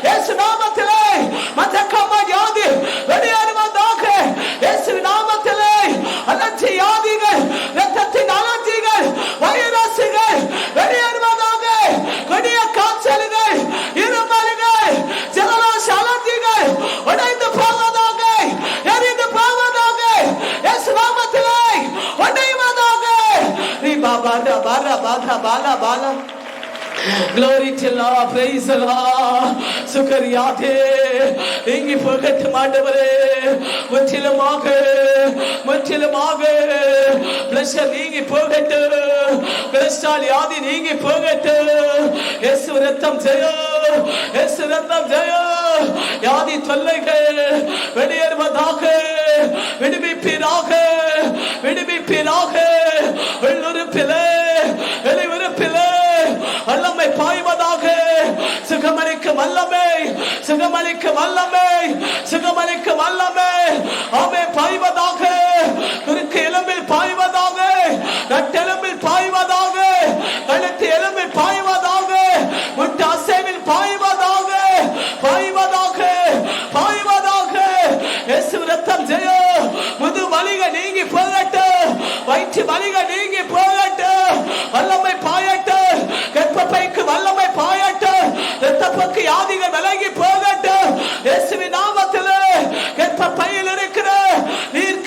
இயேசு நாமத்திலே மஞ்சக்கம்மா யாதி வெளியேறுவதாக. இயேசு நாமத்திலே அலர்ஜி யாதிகள், இரத்தத்தின் அலர்ஜிகள், வைரசுகள் வெளியேறுவதாக. கொடிய காய்ச்சல்கள், இருமல்கள், ஜலதோஷ அலர்ஜிகள் உடைந்து போவதாக, எரிந்து போவதாக. இயேசு நாமத்திலே உடைவதாக. நீ பாபா பாரா பாரா Bala Bala. Glory to Lord, praise the Lord. சுகரியாதே நீங்கி போகட்டும் ஆண்டவரே. முற்றிலுமாக, முற்றிலுமாக பிரஷர் நீங்கி போகட்டும். கொலஸ்ட்ரால் யாதி நீங்கி போகட்டும். இயேசு ரத்தம் ஜெயம், இயேசு ரத்தம் ஜெயம். யாதி தொல்லைகள் வெளியேறுவதாக. விடுவிப்பீராக, விடுவிப்பீராக. உள்ளுறுப்பிலே, வெளியுறுப்பிலே வல்லமை பாய்வதாக. சுகமளிக்க வல்லமை, சுகமளிக்க வல்லமை, சுகமளிக்க வல்லமை. ஆமே பாய்வதாக. குறுக்கு எலும்பில் பாய்வதாக. நட்டெலும்பில் பாய்வதாக. கழுத்து எலும்பில் பாய்வதாக. முட்டு அசைவில் பாய்வதாக, பாய்வதாக, பாய்வதாக. இயேசு ரத்தம் ஜெயம். முது வலிகள் நீங்கி போகட்டும். வயிற்று வலிகள் நீங்கி போகட்டும். வல்லமை பாயட்டும். கர்ப்பப்பைக்கு வல்லமை பாயட்டும். இரத்தப்போக்கு யாதிகள் விலகி போகட்டும். இயேசுவின் நாமத்தில் கர்ப்பப்பையில் இருக்கிற நீர்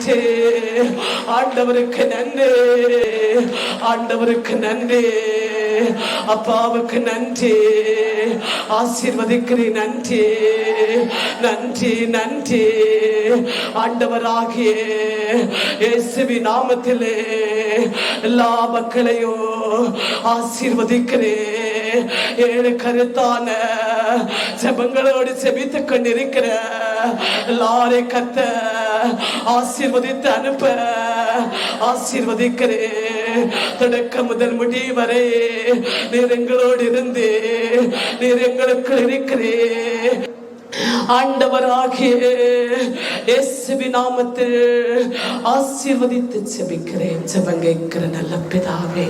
நன்றி, ஆண்டவருக்கு நன்றி, ஆண்டவருக்கு நன்றி, அப்பாவுக்கு நன்றி, ஆசீர்வதிக்கிறேன். நன்றி, நன்றி, நன்றி. ஆண்டவராகிய இயேசுவின் நாமத்திலே எல்லா மக்களையும் ஆசீர்வதிக்கிறேன். ஏழு கருத்தான ஜெபங்களோடு செபித்துக் கொண்டிருக்கிற எல்லாரையும் கர்த்தர் ஆசீர்வதித்து அனுப்ப ஆசீர்வதிக்கிறேன். தொடக்க முதல் முடி வரை நீர் எங்களோடு இருந்து நீர் எங்களுக்கு இருக்கிறேன். ஆண்டவராகிய இயேசுவின் நாமத்தில் ஆசீர்வதித்து ஜெபிக்கிறேன். ஜெபம் கேட்கிற நல்ல பிதாவே.